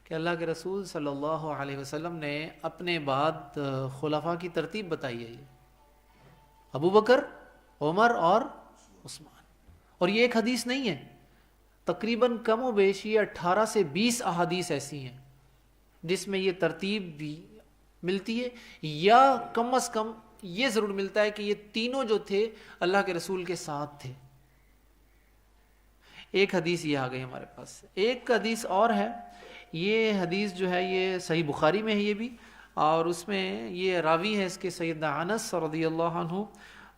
کہ اللہ کے رسول صلی اللہ علیہ وسلم نے اپنے بعد خلفاء کی ترتیب بتائی ہے، یہ ابو بکر، عمر اور عثمان، اور یہ ایک حدیث نہیں ہے، تقریباً کم و بیش یہ 18 سے 20 احادیث ایسی ہیں جس میں یہ ترتیب بھی ملتی ہے، یا کم از کم یہ ضرور ملتا ہے کہ یہ تینوں جو تھے اللہ کے رسول کے ساتھ تھے۔ ایک حدیث یہ آ گئی ہمارے پاس، ایک حدیث اور ہے، یہ حدیث جو ہے یہ صحیح بخاری میں ہے یہ بھی، اور اس میں یہ راوی ہے اس کے سیدنا انس رضی اللہ عنہ،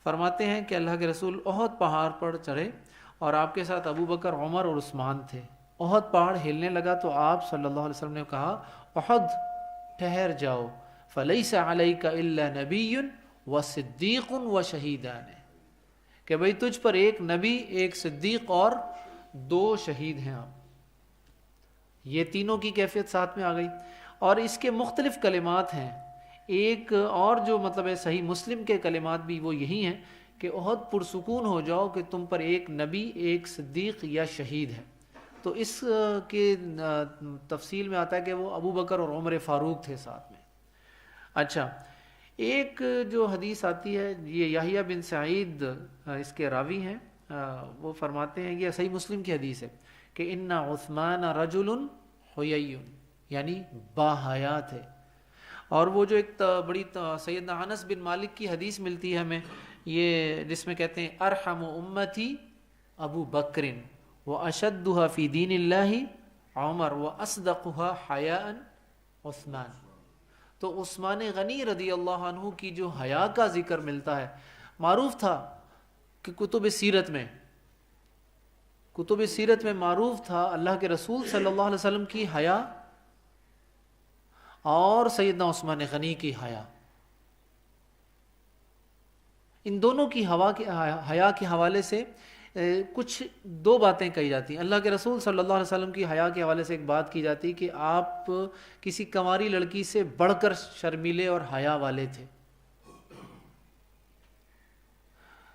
فرماتے ہیں کہ اللہ کے رسول احد پہاڑ پر چڑھے اور آپ کے ساتھ ابو بکر، عمر اور عثمان تھے۔ احد پہاڑ ہلنے لگا تو آپ صلی اللہ علیہ وسلم نے کہا احد ٹھہر جاؤ، فلیس علیک الا نبی وصدیق وشہیدان، کہ بھئی تجھ پر ایک نبی، ایک صدیق اور 2 شہید ہیں آپ۔ یہ تینوں کی کیفیت ساتھ میں آ گئی، اور اس کے مختلف کلمات ہیں۔ ایک اور جو ہے صحیح مسلم کے کلمات بھی وہ یہی ہیں کہ احد پرسکون ہو جاؤ کہ تم پر ایک نبی، ایک صدیق یا شہید ہے۔ تو اس کے تفصیل میں آتا ہے کہ وہ ابو بکر اور عمر فاروق تھے ساتھ میں۔ اچھا، ایک جو حدیث آتی ہے، یہ یحییٰ بن سعید اس کے راوی ہیں، وہ فرماتے ہیں، یہ صحیح مسلم کی حدیث ہے کہ ان عثمان رجل حیی، یعنی با حیا تھے۔ اور وہ جو ایک بڑی سیدنا انس بن مالک کی حدیث ملتی ہے ہمیں، یہ جس میں کہتے ہیں ارحم امتی ابو بکر واشدھا فی دین اللہ عمر واصدقھا حیاء عثمان۔ تو عثمان غنی رضی اللہ عنہ کی جو حیا کا ذکر ملتا ہے، معروف تھا کہ کتب سیرت میں معروف تھا اللہ کے رسول صلی اللہ علیہ وسلم کی حیا اور سیدنا عثمان غنی کی حیا۔ ان دونوں کی حیا کے حوالے سے کچھ دو باتیں کہی جاتی ہیں. اللہ کے رسول صلی اللہ علیہ وسلم کی حیا کے حوالے سے ایک بات کی جاتی کہ آپ کسی کنواری لڑکی سے بڑھ کر شرمیلے اور حیا والے تھے.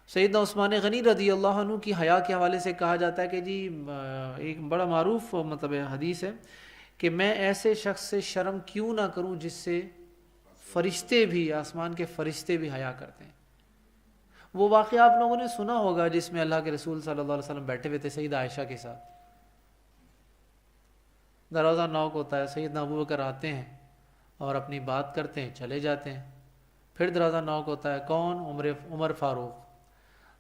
سیدنا عثمان غنی رضی اللہ عنہ کی حیا کے حوالے سے کہا جاتا ہے کہ جی ایک بڑا معروف مطلب حدیث ہے کہ میں ایسے شخص سے شرم کیوں نہ کروں جس سے فرشتے بھی، آسمان کے فرشتے بھی حیا کرتے ہیں. وہ واقعہ آپ لوگوں نے سنا ہوگا جس میں اللہ کے رسول صلی اللہ علیہ وسلم بیٹھے ہوئے تھے سیدہ عائشہ کے ساتھ. دروازہ نوک ہوتا ہے، سیدنا ابو بکر آتے ہیں اور اپنی بات کرتے ہیں، چلے جاتے ہیں. پھر دروازہ نوک ہوتا ہے، کون؟ عمر فاروق.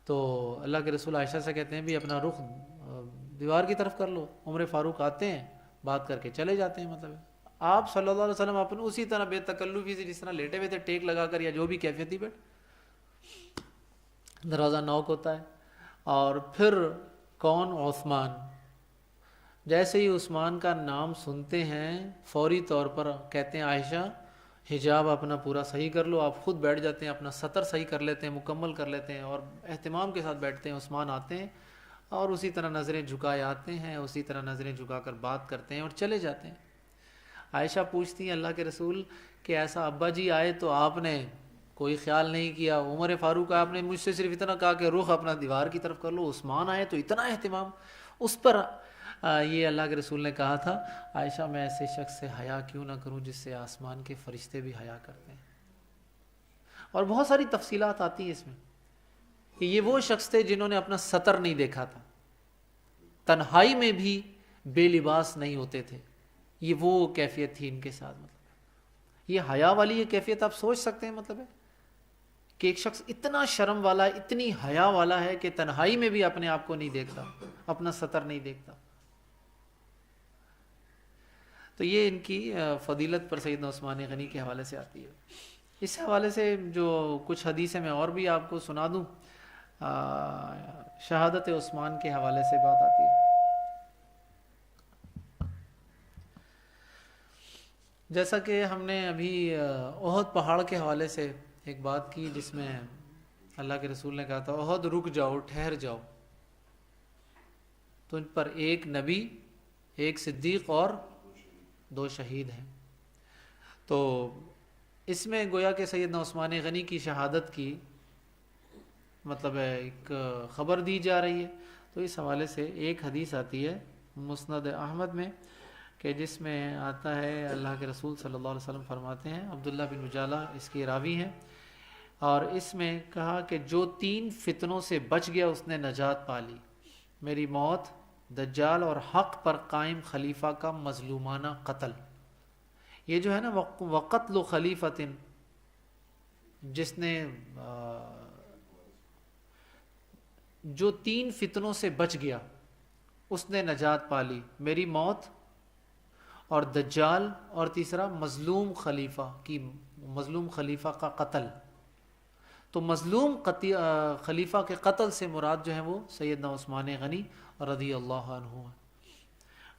تو اللہ کے رسول عائشہ سے کہتے ہیں بھی اپنا رخ دیوار کی طرف کر لو. عمر فاروق آتے ہیں، بات کر کے چلے جاتے ہیں. مطلب آپ صلی اللہ علیہ وسلم اپنے اسی طرح بے تکلفی سے جس طرح لیٹے ہوئے تھے ٹیک لگا کر یا جو بھی کیفیت تھی بیٹھ. دروازہ نوک ہوتا ہے اور پھر کون؟ عثمان. جیسے ہی عثمان کا نام سنتے ہیں فوری طور پر کہتے ہیں عائشہ حجاب اپنا پورا صحیح کر لو. آپ خود بیٹھ جاتے ہیں، اپنا سطر صحیح کر لیتے ہیں، مکمل کر لیتے ہیں اور اہتمام کے ساتھ بیٹھتے ہیں. عثمان آتے ہیں اور اسی طرح نظریں جھکائے آتے ہیں، اسی طرح نظریں جھکا کر بات کرتے ہیں اور چلے جاتے ہیں. عائشہ پوچھتی ہیں اللہ کے رسول کہ ایسا ابا جی آئے تو آپ نے کوئی خیال نہیں کیا، عمر فاروق آپ نے مجھ سے صرف اتنا کہا کہ رخ اپنا دیوار کی طرف کر لو، عثمان آئے تو اتنا اہتمام. اس پر یہ اللہ کے رسول نے کہا تھا عائشہ میں ایسے شخص سے حیا کیوں نہ کروں جس سے آسمان کے فرشتے بھی حیا کرتے ہیں. اور بہت ساری تفصیلات آتی ہیں اس میں کہ یہ وہ شخص تھے جنہوں نے اپنا سطر نہیں دیکھا تھا، تنہائی میں بھی بے لباس نہیں ہوتے تھے. یہ وہ کیفیت تھی ان کے ساتھ. مطلب یہ حیا والی یہ کیفیت آپ سوچ سکتے ہیں مطلب ہے کہ ایک شخص اتنا شرم والا، اتنی حیا والا ہے کہ تنہائی میں بھی اپنے آپ کو نہیں دیکھتا، اپنا سطر نہیں دیکھتا. تو یہ ان کی فضیلت پر سیدنا عثمان غنی کے حوالے سے آتی ہے. اس حوالے سے جو کچھ حدیثیں میں اور بھی آپ کو سنا دوں. شہادت عثمان کے حوالے سے بات آتی ہے. جیسا کہ ہم نے ابھی احد پہاڑ کے حوالے سے ایک بات کی جس میں اللہ کے رسول نے کہا تھا احد رک جاؤ، ٹھہر جاؤ، تو ان پر ایک نبی، ایک صدیق اور 2 شہید ہیں. تو اس میں گویا کہ سیدنا عثمان غنی کی شہادت کی مطلب ایک خبر دی جا رہی ہے. تو اس حوالے سے ایک حدیث آتی ہے مسند احمد میں کہ جس میں آتا ہے اللہ کے رسول صلی اللہ علیہ وسلم فرماتے ہیں، عبداللہ بن اجالہ اس کے راوی ہیں، اور اس میں کہا کہ جو 3 فتنوں سے بچ گیا اس نے نجات پا لی. میری موت، دجال اور حق پر قائم خلیفہ کا مظلومانہ قتل. یہ جو ہے نا وقتل خلیفۃ، جس نے جو 3 فتنوں سے بچ گیا اس نے نجات پا لی. میری موت اور دجال اور تیسرا مظلوم خلیفہ کا قتل. تو مظلوم خلیفہ کے قتل سے مراد جو ہے وہ سیدنا عثمان غنی رضی اللہ عنہ.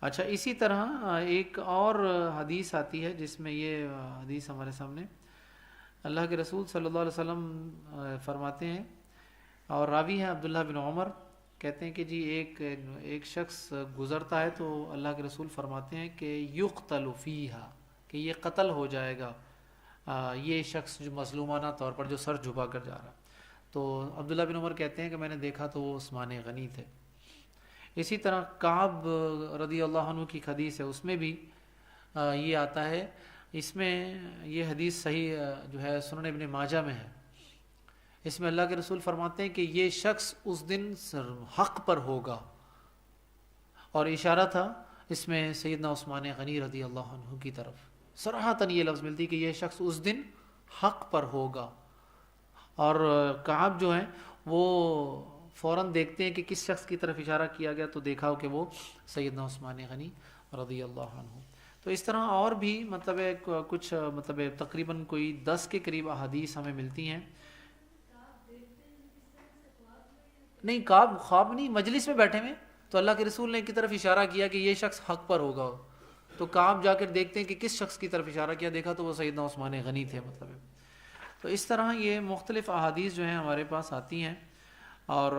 اچھا اسی طرح ایک اور حدیث آتی ہے جس میں یہ حدیث ہمارے سامنے اللہ کے رسول صلی اللہ علیہ وسلم فرماتے ہیں، اور راوی ہیں عبداللہ بن عمر، کہتے ہیں کہ جی ایک شخص گزرتا ہے تو اللہ کے رسول فرماتے ہیں کہ یقتل فیہا، کہ یہ قتل ہو جائے گا یہ شخص جو مظلومانہ طور پر جو سر جھکا کر جا رہا. تو عبداللہ بن عمر کہتے ہیں کہ میں نے دیکھا تو وہ عثمان غنی تھے. اسی طرح کعب رضی اللہ عنہ کی حدیث ہے، اس میں بھی یہ آتا ہے. اس میں یہ حدیث صحیح جو ہے سنن ابن ماجہ میں ہے. اس میں اللہ کے رسول فرماتے ہیں کہ یہ شخص اس دن حق پر ہوگا، اور اشارہ تھا اس میں سیدنا عثمان غنی رضی اللہ عنہ کی طرف. صراحتاً یہ لفظ ملتی کہ یہ شخص اس دن حق پر ہوگا. اور کعب جو ہیں وہ فوراً دیکھتے ہیں کہ کس شخص کی طرف اشارہ کیا گیا، تو دیکھا کہ وہ سیدنا عثمان غنی رضی اللہ عنہ. تو اس طرح اور بھی مطلب کچھ مطلب تقریباً کوئی 10 کے قریب احادیث ہمیں ملتی ہیں. نہیں کعب خواب نہیں، مجلس میں بیٹھے ہوئے تو اللہ کے رسول نے کی طرف اشارہ کیا کہ یہ شخص حق پر ہوگا. تو کعب جا کر دیکھتے ہیں کہ کس شخص کی طرف اشارہ کیا، دیکھا تو وہ سیدنا عثمان غنی تھے. مطلب تو اس طرح یہ مختلف احادیث جو ہیں ہمارے پاس آتی ہیں، اور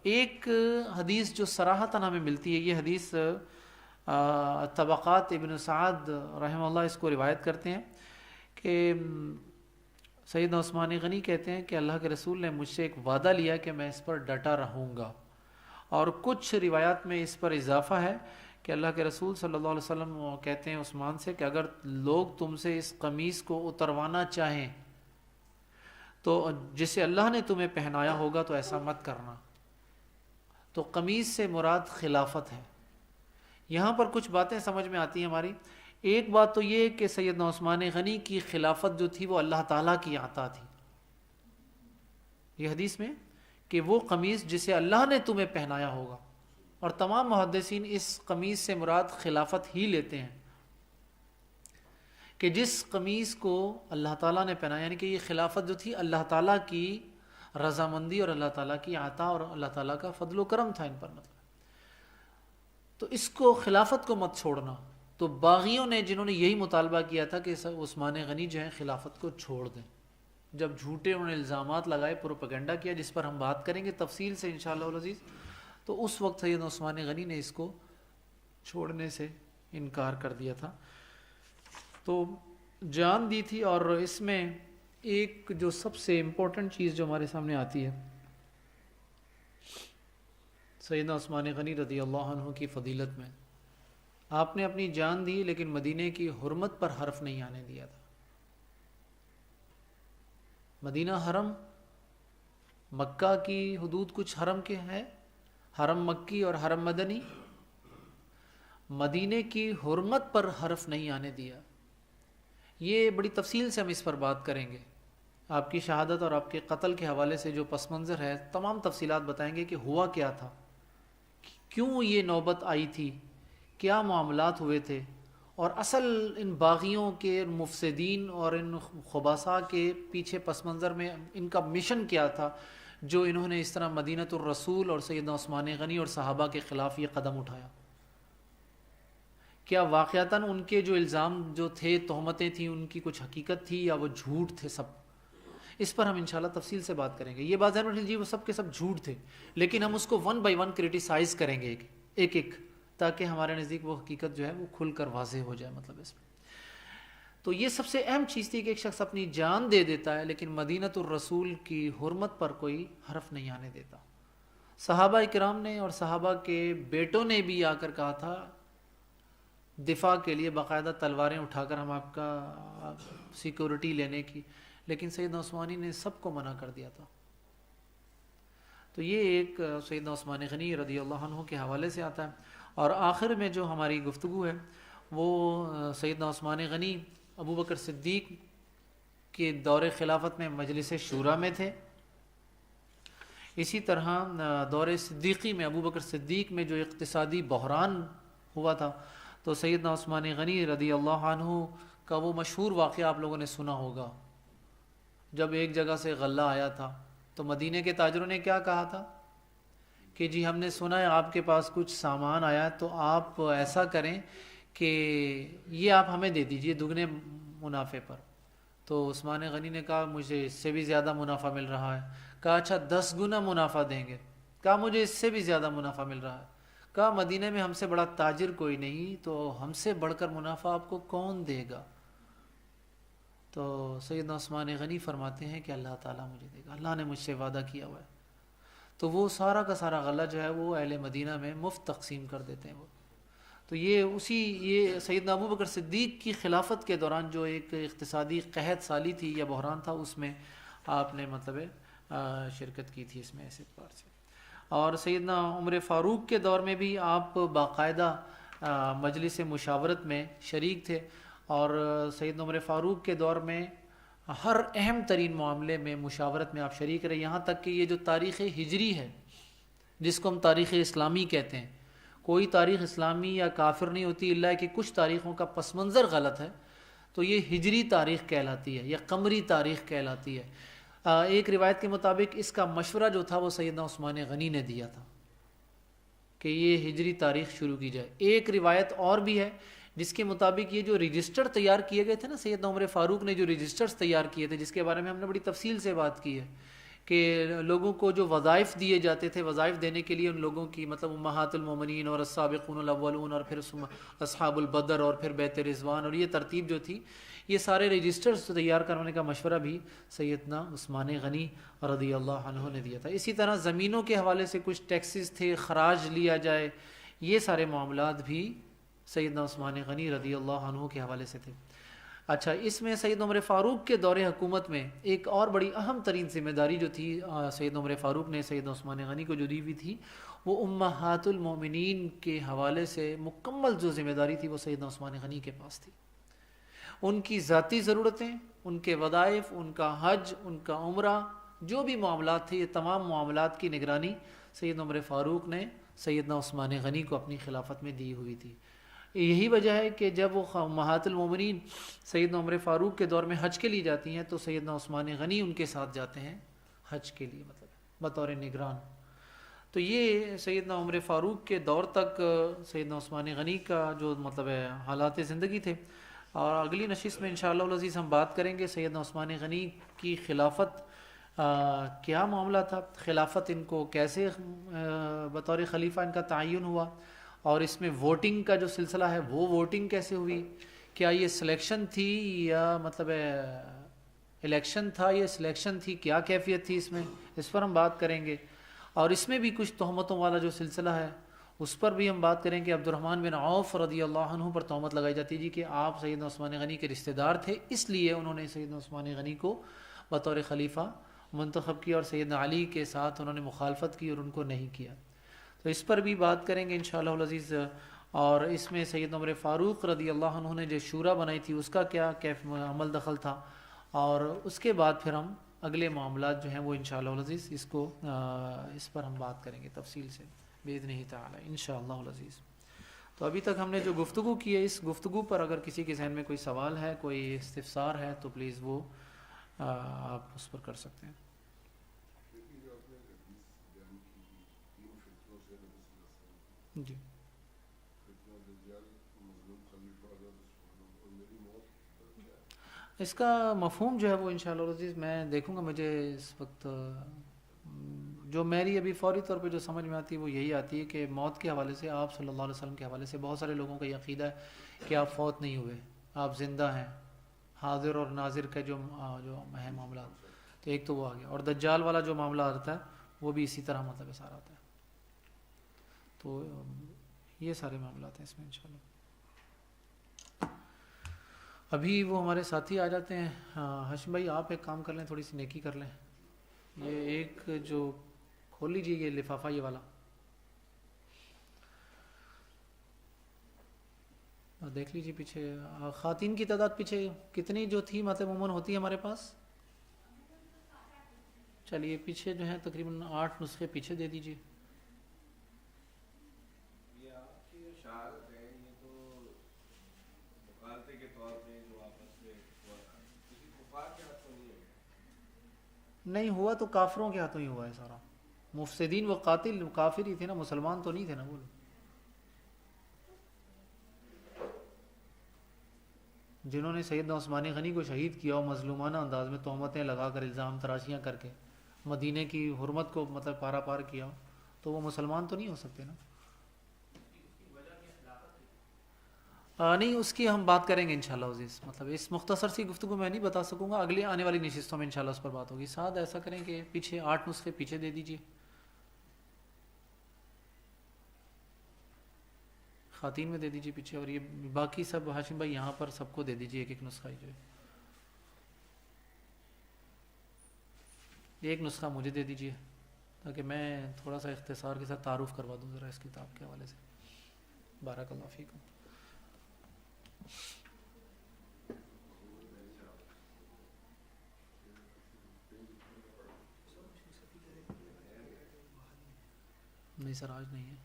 ایک حدیث جو صراحتاً ہمیں ملتی ہے، یہ حدیث طبقات ابن سعد رحمہ اللہ اس کو روایت کرتے ہیں کہ سیدنا عثمان غنی کہتے ہیں کہ اللہ کے رسول نے مجھ سے ایک وعدہ لیا کہ میں اس پر ڈٹا رہوں گا، اور کچھ روایات میں اس پر اضافہ ہے کہ اللہ کے رسول صلی اللہ علیہ وسلم کہتے ہیں عثمان سے کہ اگر لوگ تم سے اس قمیص کو اتروانا چاہیں تو جسے اللہ نے تمہیں پہنایا ہوگا تو ایسا مت کرنا۔ تو قمیص سے مراد خلافت ہے۔ یہاں پر کچھ باتیں سمجھ میں آتی ہیں ہماری۔ ایک بات تو یہ کہ سیدنا عثمان غنی کی خلافت جو تھی وہ اللہ تعالیٰ کی عطا تھی، یہ حدیث میں کہ وہ قمیص جسے اللہ نے تمہیں پہنایا ہوگا، اور تمام محدثین اس قمیص سے مراد خلافت ہی لیتے ہیں کہ جس قمیص کو اللہ تعالیٰ نے پہنایا، یعنی کہ یہ خلافت جو تھی اللہ تعالیٰ کی رضامندی اور اللہ تعالیٰ کی عطا اور اللہ تعالیٰ کا فضل و کرم تھا ان پر، مطلب تو اس کو خلافت کو مت چھوڑنا۔ تو باغیوں نے جنہوں نے یہی مطالبہ کیا تھا کہ عثمان غنی جو ہیں خلافت کو چھوڑ دیں، جب جھوٹے انہوں نے الزامات لگائے، پروپیگنڈا کیا، جس پر ہم بات کریں گے تفصیل سے انشاءاللہ العزیز، تو اس وقت سیدنا عثمان غنی نے اس کو چھوڑنے سے انکار کر دیا تھا، تو جان دی تھی۔ اور اس میں ایک جو سب سے امپورٹنٹ چیز جو ہمارے سامنے آتی ہے سیدنا عثمان غنی رضی اللہ عنہ کی فضیلت میں، آپ نے اپنی جان دی لیکن مدینے کی حرمت پر حرف نہیں آنے دیا تھا۔ مدینہ حرم، مکہ کی حدود کچھ حرم کے ہیں، حرم مکی اور حرم مدنی، مدینے کی حرمت پر حرف نہیں آنے دیا۔ یہ بڑی تفصیل سے ہم اس پر بات کریں گے، آپ کی شہادت اور آپ کے قتل کے حوالے سے جو پس منظر ہے تمام تفصیلات بتائیں گے کہ ہوا کیا تھا، کیوں یہ نوبت آئی تھی، کیا معاملات ہوئے تھے، اور اصل ان باغیوں کے، مفسدین اور ان خباثاء کے پیچھے پس منظر میں ان کا مشن کیا تھا جو انہوں نے اس طرح مدینۃ الرسول اور سیدنا عثمان غنی اور صحابہ کے خلاف یہ قدم اٹھایا۔ کیا واقعتاً ان کے جو الزام جو تھے، تہمتیں تھیں، ان کی کچھ حقیقت تھی یا وہ جھوٹ تھے؟ سب اس پر ہم انشاءاللہ تفصیل سے بات کریں گے۔ یہ بات ذہن میں رکھیے، وہ سب کے سب جھوٹ تھے، لیکن ہم اس کو ون بائی ون کرٹیسائز کریں گے ایک ایک، تاکہ ہمارے نزدیک وہ حقیقت جو ہے وہ کھل کر واضح ہو جائے۔ مطلب اس میں تو یہ سب سے اہم چیز تھی کہ ایک شخص اپنی جان دے دیتا ہے لیکن مدینۃ الرسول کی حرمت پر کوئی حرف نہیں آنے دیتا۔ صحابہ کرام نے اور صحابہ کے بیٹوں نے بھی آ کر کہا تھا دفاع کے لیے، باقاعدہ تلواریں اٹھا کر ہم آپ کا سیکورٹی لینے کی، لیکن سیدنا عثمانی نے سب کو منع کر دیا تھا۔ تو یہ ایک سیدنا عثمان غنی رضی اللہ عنہ کے حوالے سے آتا ہے۔ اور آخر میں جو ہماری گفتگو ہے وہ سیدنا عثمان غنی ابو بکر صدیق کے دور خلافت میں مجلس شورا میں تھے، اسی طرح دور صدیقی میں ابو بکر صدیق میں جو اقتصادی بحران ہوا تھا تو سیدنا عثمان غنی رضی اللہ عنہ کا وہ مشہور واقعہ آپ لوگوں نے سنا ہوگا، جب ایک جگہ سے غلہ آیا تھا تو مدینے کے تاجروں نے کیا کہا تھا کہ جی ہم نے سنا ہے آپ کے پاس کچھ سامان آیا، تو آپ ایسا کریں کہ یہ آپ ہمیں دے دیجئے دگنے منافع پر۔ تو عثمان غنی نے کہا مجھے اس سے بھی زیادہ منافع مل رہا ہے۔ کہا اچھا 10 گنا منافع دیں گے؟ کہا مجھے اس سے بھی زیادہ منافع مل رہا ہے۔ کہا مدینے میں ہم سے بڑا تاجر کوئی نہیں، تو ہم سے بڑھ کر منافع آپ کو کون دے گا؟ تو سیدنا عثمان غنی فرماتے ہیں کہ اللہ تعالیٰ مجھے دے گا، اللہ نے مجھ سے وعدہ کیا ہوا ہے۔ تو وہ سارا کا سارا غلہ جو ہے وہ اہل مدینہ میں مفت تقسیم کر دیتے ہیں وہ۔ تو یہ سیدنا ابو بکر صدیق کی خلافت کے دوران جو ایک اقتصادی قحط سالی تھی یا بحران تھا، اس میں آپ نے مطلب شرکت کی تھی اس میں اس اعتبار سے۔ اور سیدنا عمر فاروق کے دور میں بھی آپ باقاعدہ مجلس مشاورت میں شریک تھے، اور سیدنا عمر فاروق کے دور میں ہر اہم ترین معاملے میں مشاورت میں آپ شریک رہے، یہاں تک کہ یہ جو تاریخ ہجری ہے جس کو ہم تاریخ اسلامی کہتے ہیں، کوئی تاریخ اسلامی یا کافر نہیں ہوتی الا کہ کچھ تاریخوں کا پس منظر غلط ہے، تو یہ ہجری تاریخ کہلاتی ہے یا قمری تاریخ کہلاتی ہے۔ ایک روایت کے مطابق اس کا مشورہ جو تھا وہ سیدنا عثمان غنی نے دیا تھا کہ یہ ہجری تاریخ شروع کی جائے۔ ایک روایت اور بھی ہے جس کے مطابق یہ جو رجسٹر تیار کیے گئے تھے نا سیدنا عمر فاروق نے جو رجسٹرز تیار کیے تھے، جس کے بارے میں ہم نے بڑی تفصیل سے بات کی ہے کہ لوگوں کو جو وظائف دیے جاتے تھے، وظائف دینے کے لیے ان لوگوں کی مطلب امہات المومنین اور السابقون الاولون اور پھر اصحاب البدر اور پھر بیت رضوان، اور یہ ترتیب جو تھی، یہ سارے رجسٹرز تیار کرنے کا مشورہ بھی سیدنا عثمان غنی رضی اللہ عنہ نے دیا تھا۔ اسی طرح زمینوں کے حوالے سے کچھ ٹیکسز تھے، خراج لیا جائے، یہ سارے معاملات بھی سیدنا عثمان غنی رضی اللہ عنہ کے حوالے سے تھے۔ اچھا، اس میں سیدنا عمر فاروق کے دور حکومت میں ایک اور بڑی اہم ترین ذمہ داری جو تھی سیدنا عمر فاروق نے سیدنا عثمان غنی کو جو دی ہوئی تھی، وہ امہات المومنین کے حوالے سے مکمل جو ذمہ داری تھی وہ سیدنا عثمان غنی کے پاس تھی۔ ان کی ذاتی ضرورتیں، ان کے وظائف، ان کا حج، ان کا عمرہ، جو بھی معاملات تھے، یہ تمام معاملات کی نگرانی سیدنا عمر فاروق نے سیدنا عثمان غنی کو اپنی خلافت میں دی ہوئی تھی۔ یہی وجہ ہے کہ جب وہ امہات المومنین سیدنا عمر فاروق کے دور میں حج کے لیے جاتی ہیں تو سیدنا عثمان غنی ان کے ساتھ جاتے ہیں حج کے لیے، مطلب بطور نگران۔ تو یہ سیدنا عمر فاروق کے دور تک سیدنا عثمان غنی کا جو مطلب ہے حالات زندگی تھے، اور اگلی نشست میں انشاءاللہ العزیز ہم بات کریں گے سیدنا عثمان غنی کی خلافت کیا معاملہ تھا، خلافت ان کو کیسے بطور خلیفہ ان کا تعین ہوا، اور اس میں ووٹنگ کا جو سلسلہ ہے وہ ووٹنگ کیسے ہوئی، کیا یہ سلیکشن تھی یا مطلب الیکشن تھا یا سلیکشن تھی، کیا کیفیت تھی اس میں، اس پر ہم بات کریں گے۔ اور اس میں بھی کچھ تہمتوں والا جو سلسلہ ہے اس پر بھی ہم بات کریں کہ عبد الرحمن بن عوف رضی اللہ عنہ پر تہمت لگائی جاتی جی کہ آپ سیدنا عثمان غنی کے رشتہ دار تھے، اس لیے انہوں نے سیدنا عثمان غنی کو بطور خلیفہ منتخب کیا اور سیدنا علی کے ساتھ انہوں نے مخالفت کی اور ان کو نہیں کیا۔ تو اس پر بھی بات کریں گے انشاءاللہ العزیز۔ اور اس میں سیدنا عمر فاروق رضی اللہ عنہ نے جو شورا بنائی تھی اس کا کیا عمل دخل تھا، اور اس کے بعد پھر ہم اگلے معاملات جو ہیں وہ انشاءاللہ العزیز اس پر ہم بات کریں گے تفصیل سے باذنہ تعالی انشاءاللہ العزیز۔ تو ابھی تک ہم نے جو گفتگو کی ہے، اس گفتگو پر اگر کسی کے ذہن میں کوئی سوال ہے، کوئی استفسار ہے تو پلیز وہ آپ اس پر کر سکتے ہیں۔ جی، اس کا مفہوم جو ہے وہ انشاءاللہ العزیز میں دیکھوں گا، مجھے اس وقت جو میری ابھی فوری طور پہ جو سمجھ میں آتی ہے وہ یہی آتی ہے کہ موت کے حوالے سے آپ صلی اللہ علیہ وسلم کے حوالے سے بہت سارے لوگوں کا یہ عقیدہ ہے کہ آپ فوت نہیں ہوئے، آپ زندہ ہیں، حاضر اور ناظر کا جو ہے معاملات، تو ایک تو وہ آ گیا، اور دجال والا جو معاملہ آتا ہے وہ بھی اسی طرح مطلب سارا آتا ہے۔ تو یہ سارے معاملات ہیں اس میں انشاءاللہ۔ ابھی وہ ہمارے ساتھی آ جاتے ہیں۔ ہاشم بھائی آپ ایک کام کر لیں، تھوڑی سی نیکی کر لیں، یہ ایک جو کھول لیجیے یہ لفافہ یہ والا، دیکھ لیجیے پیچھے خواتین کی تعداد پیچھے کتنی جو تھی مطلب عموماً ہوتی ہے ہمارے پاس، چلیے پیچھے جو ہے تقریباً 8 نسخے پیچھے دے دیجیے۔ نہیں ہوا تو کافروں کے ہاتھوں ہی ہوا ہے سارا، مفسدین وہ قاتل کافر ہی تھے نا، مسلمان تو نہیں تھے نا وہ لوگ، جنہوں نے سیدنا عثمان غنی کو شہید کیا اور مظلومانہ انداز میں تہمتیں لگا کر الزام تراشیاں کر کے مدینے کی حرمت کو مطلب پارا پار کیا، تو وہ مسلمان تو نہیں ہو سکتے نا۔ نہیں، اس کی ہم بات کریں گے انشاءاللہ عزیز، مطلب اس مختصر سی گفتگو میں نہیں بتا سکوں گا، اگلی آنے والی نشستوں میں انشاءاللہ اس پر بات ہوگی۔ ساتھ ایسا کریں کہ پیچھے 8 نسخے پیچھے دے دیجیے، خواتین میں دے دیجیے پیچھے، اور یہ باقی سب ہاشم بھائی یہاں پر سب کو دے دیجیے ایک ایک نسخہ ہی جو ہے، ایک نسخہ مجھے دے دیجیے تاکہ میں تھوڑا سا اختصار کے ساتھ تعارف کروا دوں ذرا اس کتاب کے حوالے سے۔ بارک اللہ فیکم۔ نہیں سر آج نہیں ہے،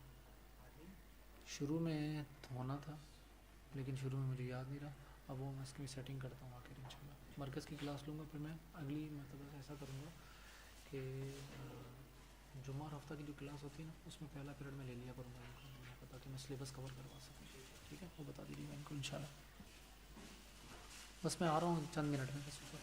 شروع میں ہونا تھا لیکن شروع میں مجھے یاد نہیں رہا، اب وہ میں اس کی سیٹنگ کرتا ہوں آخر انشاءاللہ، مرکز کی کلاس لوں گا، پھر میں اگلی مرتبہ ایسا کروں گا کہ جمعہ اور ہفتہ کی جو کلاس ہوتی ہے نا اس میں پہلا پیریڈ میں لے لیا کروں گا تاکہ میں سلیبس کور کروا سکوں۔ ٹھیک ہے وہ بتا دیجیے گا ان کو انشاءاللہ. بس میں آ رہا ہوں چند منٹ میں بس اوپر.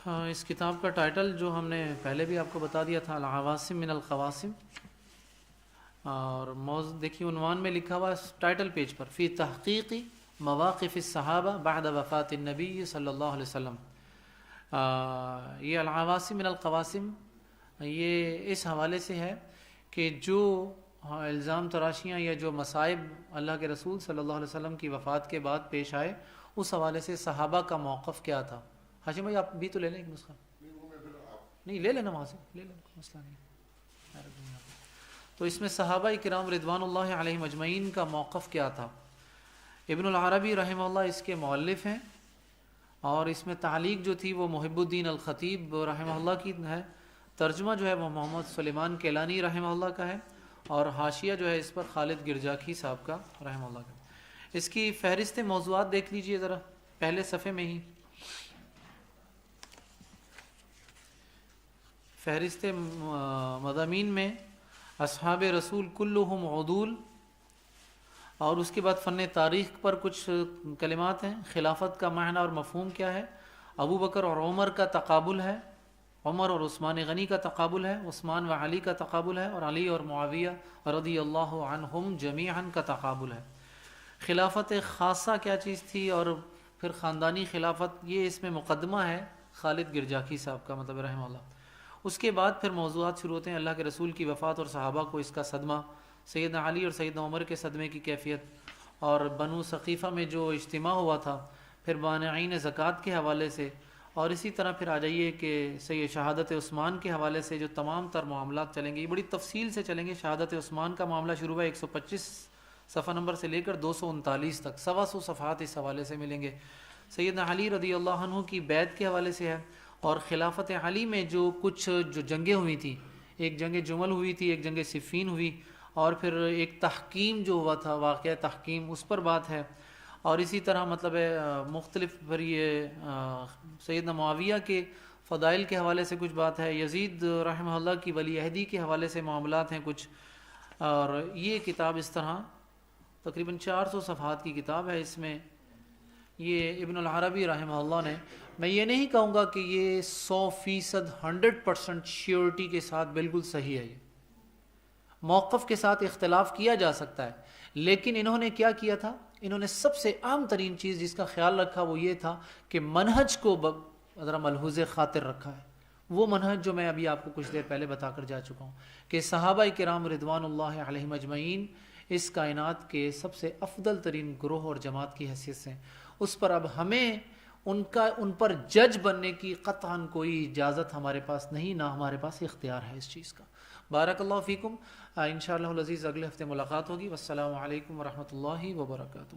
ہاں اس کتاب کا ٹائٹل جو ہم نے پہلے بھی آپ کو بتا دیا تھا العواصم من القواسم, اور دیکھیے عنوان میں لکھا ہوا ٹائٹل پیج پر فی تحقیق مواقف الصحابہ بعد وفات النبی صلی اللہ علیہ وسلم. یہ العواصم من القواسم یہ اس حوالے سے ہے کہ جو الزام تراشیاں یا جو مصائب اللہ کے رسول صلی اللہ علیہ وسلم کی وفات کے بعد پیش آئے, اس حوالے سے صحابہ کا موقف کیا تھا. ہاشم بھائی آپ بھی تو لے لیں ایک نسخہ. نہیں لے لینا وہاں سے لے لینا, مسئلہ نہیں. تو اس میں صحابہ کرام رضوان اللہ علیہم اجمعین کا موقف کیا تھا. ابن العربی رحمہ اللہ اس کے مؤلف ہیں, اور اس میں تعلیق جو تھی وہ محب الدین الخطیب رحمہ اللہ کی ہے. ترجمہ جو ہے وہ محمد سلیمان کیلانی رحمہ اللہ کا ہے, اور حاشیہ جو ہے اس پر خالد گرجاکھی صاحب کا رحمہ اللہ کا. اس کی فہرست موضوعات دیکھ لیجئے ذرا پہلے صفحے میں ہی. فہرست مضامین میں اصحاب رسول کلہم عدول, اور اس کے بعد فن تاریخ پر کچھ کلمات ہیں. خلافت کا معنی اور مفہوم کیا ہے. ابو بکر اور عمر کا تقابل ہے, عمر اور عثمان غنی کا تقابل ہے, عثمان و علی کا تقابل ہے, اور علی اور معاویہ رضی اللہ عنہم جمیعا کا تقابل ہے. خلافت خاصہ کیا چیز تھی, اور پھر خاندانی خلافت, یہ اس میں مقدمہ ہے خالد گرجاکھی صاحب کا مطلب رحمہ اللہ. اس کے بعد پھر موضوعات شروع ہوتے ہیں. اللہ کے رسول کی وفات اور صحابہ کو اس کا صدمہ, سیدنا علی اور سیدنا عمر کے صدمے کی کیفیت, اور بنو ثقیفہ میں جو اجتماع ہوا تھا, پھر مانعین زکوٰۃ کے حوالے سے, اور اسی طرح پھر آ جائیے کہ سید شہادت عثمان کے حوالے سے جو تمام تر معاملات چلیں گے, یہ بڑی تفصیل سے چلیں گے. شہادت عثمان کا معاملہ شروع ہوا 125 صفحہ نمبر سے لے کر 239 تک, 125 صفحات اس حوالے سے ملیں گے. سیدنا علی رضی اللہ عنہ کی بیعت کے حوالے سے ہے, اور خلافت علی میں جو جنگیں ہوئی تھیں, ایک جنگ جمل ہوئی تھی, ایک جنگ صفین ہوئی, اور پھر ایک تحکیم جو ہوا تھا واقعہ تحکیم, اس پر بات ہے. اور اسی طرح مطلب مختلف پھر یہ سیدنا معاویہ کے فضائل کے حوالے سے کچھ بات ہے. یزید رحمہ اللہ کی ولی عہدی کے حوالے سے معاملات ہیں کچھ. اور یہ کتاب اس طرح تقریباً 400 صفحات کی کتاب ہے. اس میں یہ ابن العربی رحمہ اللہ نے, میں یہ نہیں کہوں گا کہ یہ 100% 100% شیورٹی کے ساتھ بالکل صحیح ہے, یہ موقف کے ساتھ اختلاف کیا جا سکتا ہے, لیکن انہوں نے کیا کیا تھا, انہوں نے سب سے عام ترین چیز جس کا خیال رکھا وہ یہ تھا کہ منہج کو ذرا ملحوظ خاطر رکھا ہے. وہ منہج جو میں ابھی آپ کو کچھ دیر پہلے بتا کر جا چکا ہوں کہ صحابہ کرام رضوان اللہ علیہم اجمعین اس کائنات کے سب سے افضل ترین گروہ اور جماعت کی حیثیت سے, اس پر اب ہمیں ان پر جج بننے کی قطعاً کوئی اجازت ہمارے پاس نہیں, نہ ہمارے پاس اختیار ہے اس چیز کا. بارک اللہ فیکم. انشاءاللہ العزیز اگلے ہفتے ملاقات ہوگی. والسلام علیکم ورحمۃ اللہ وبرکاتہ.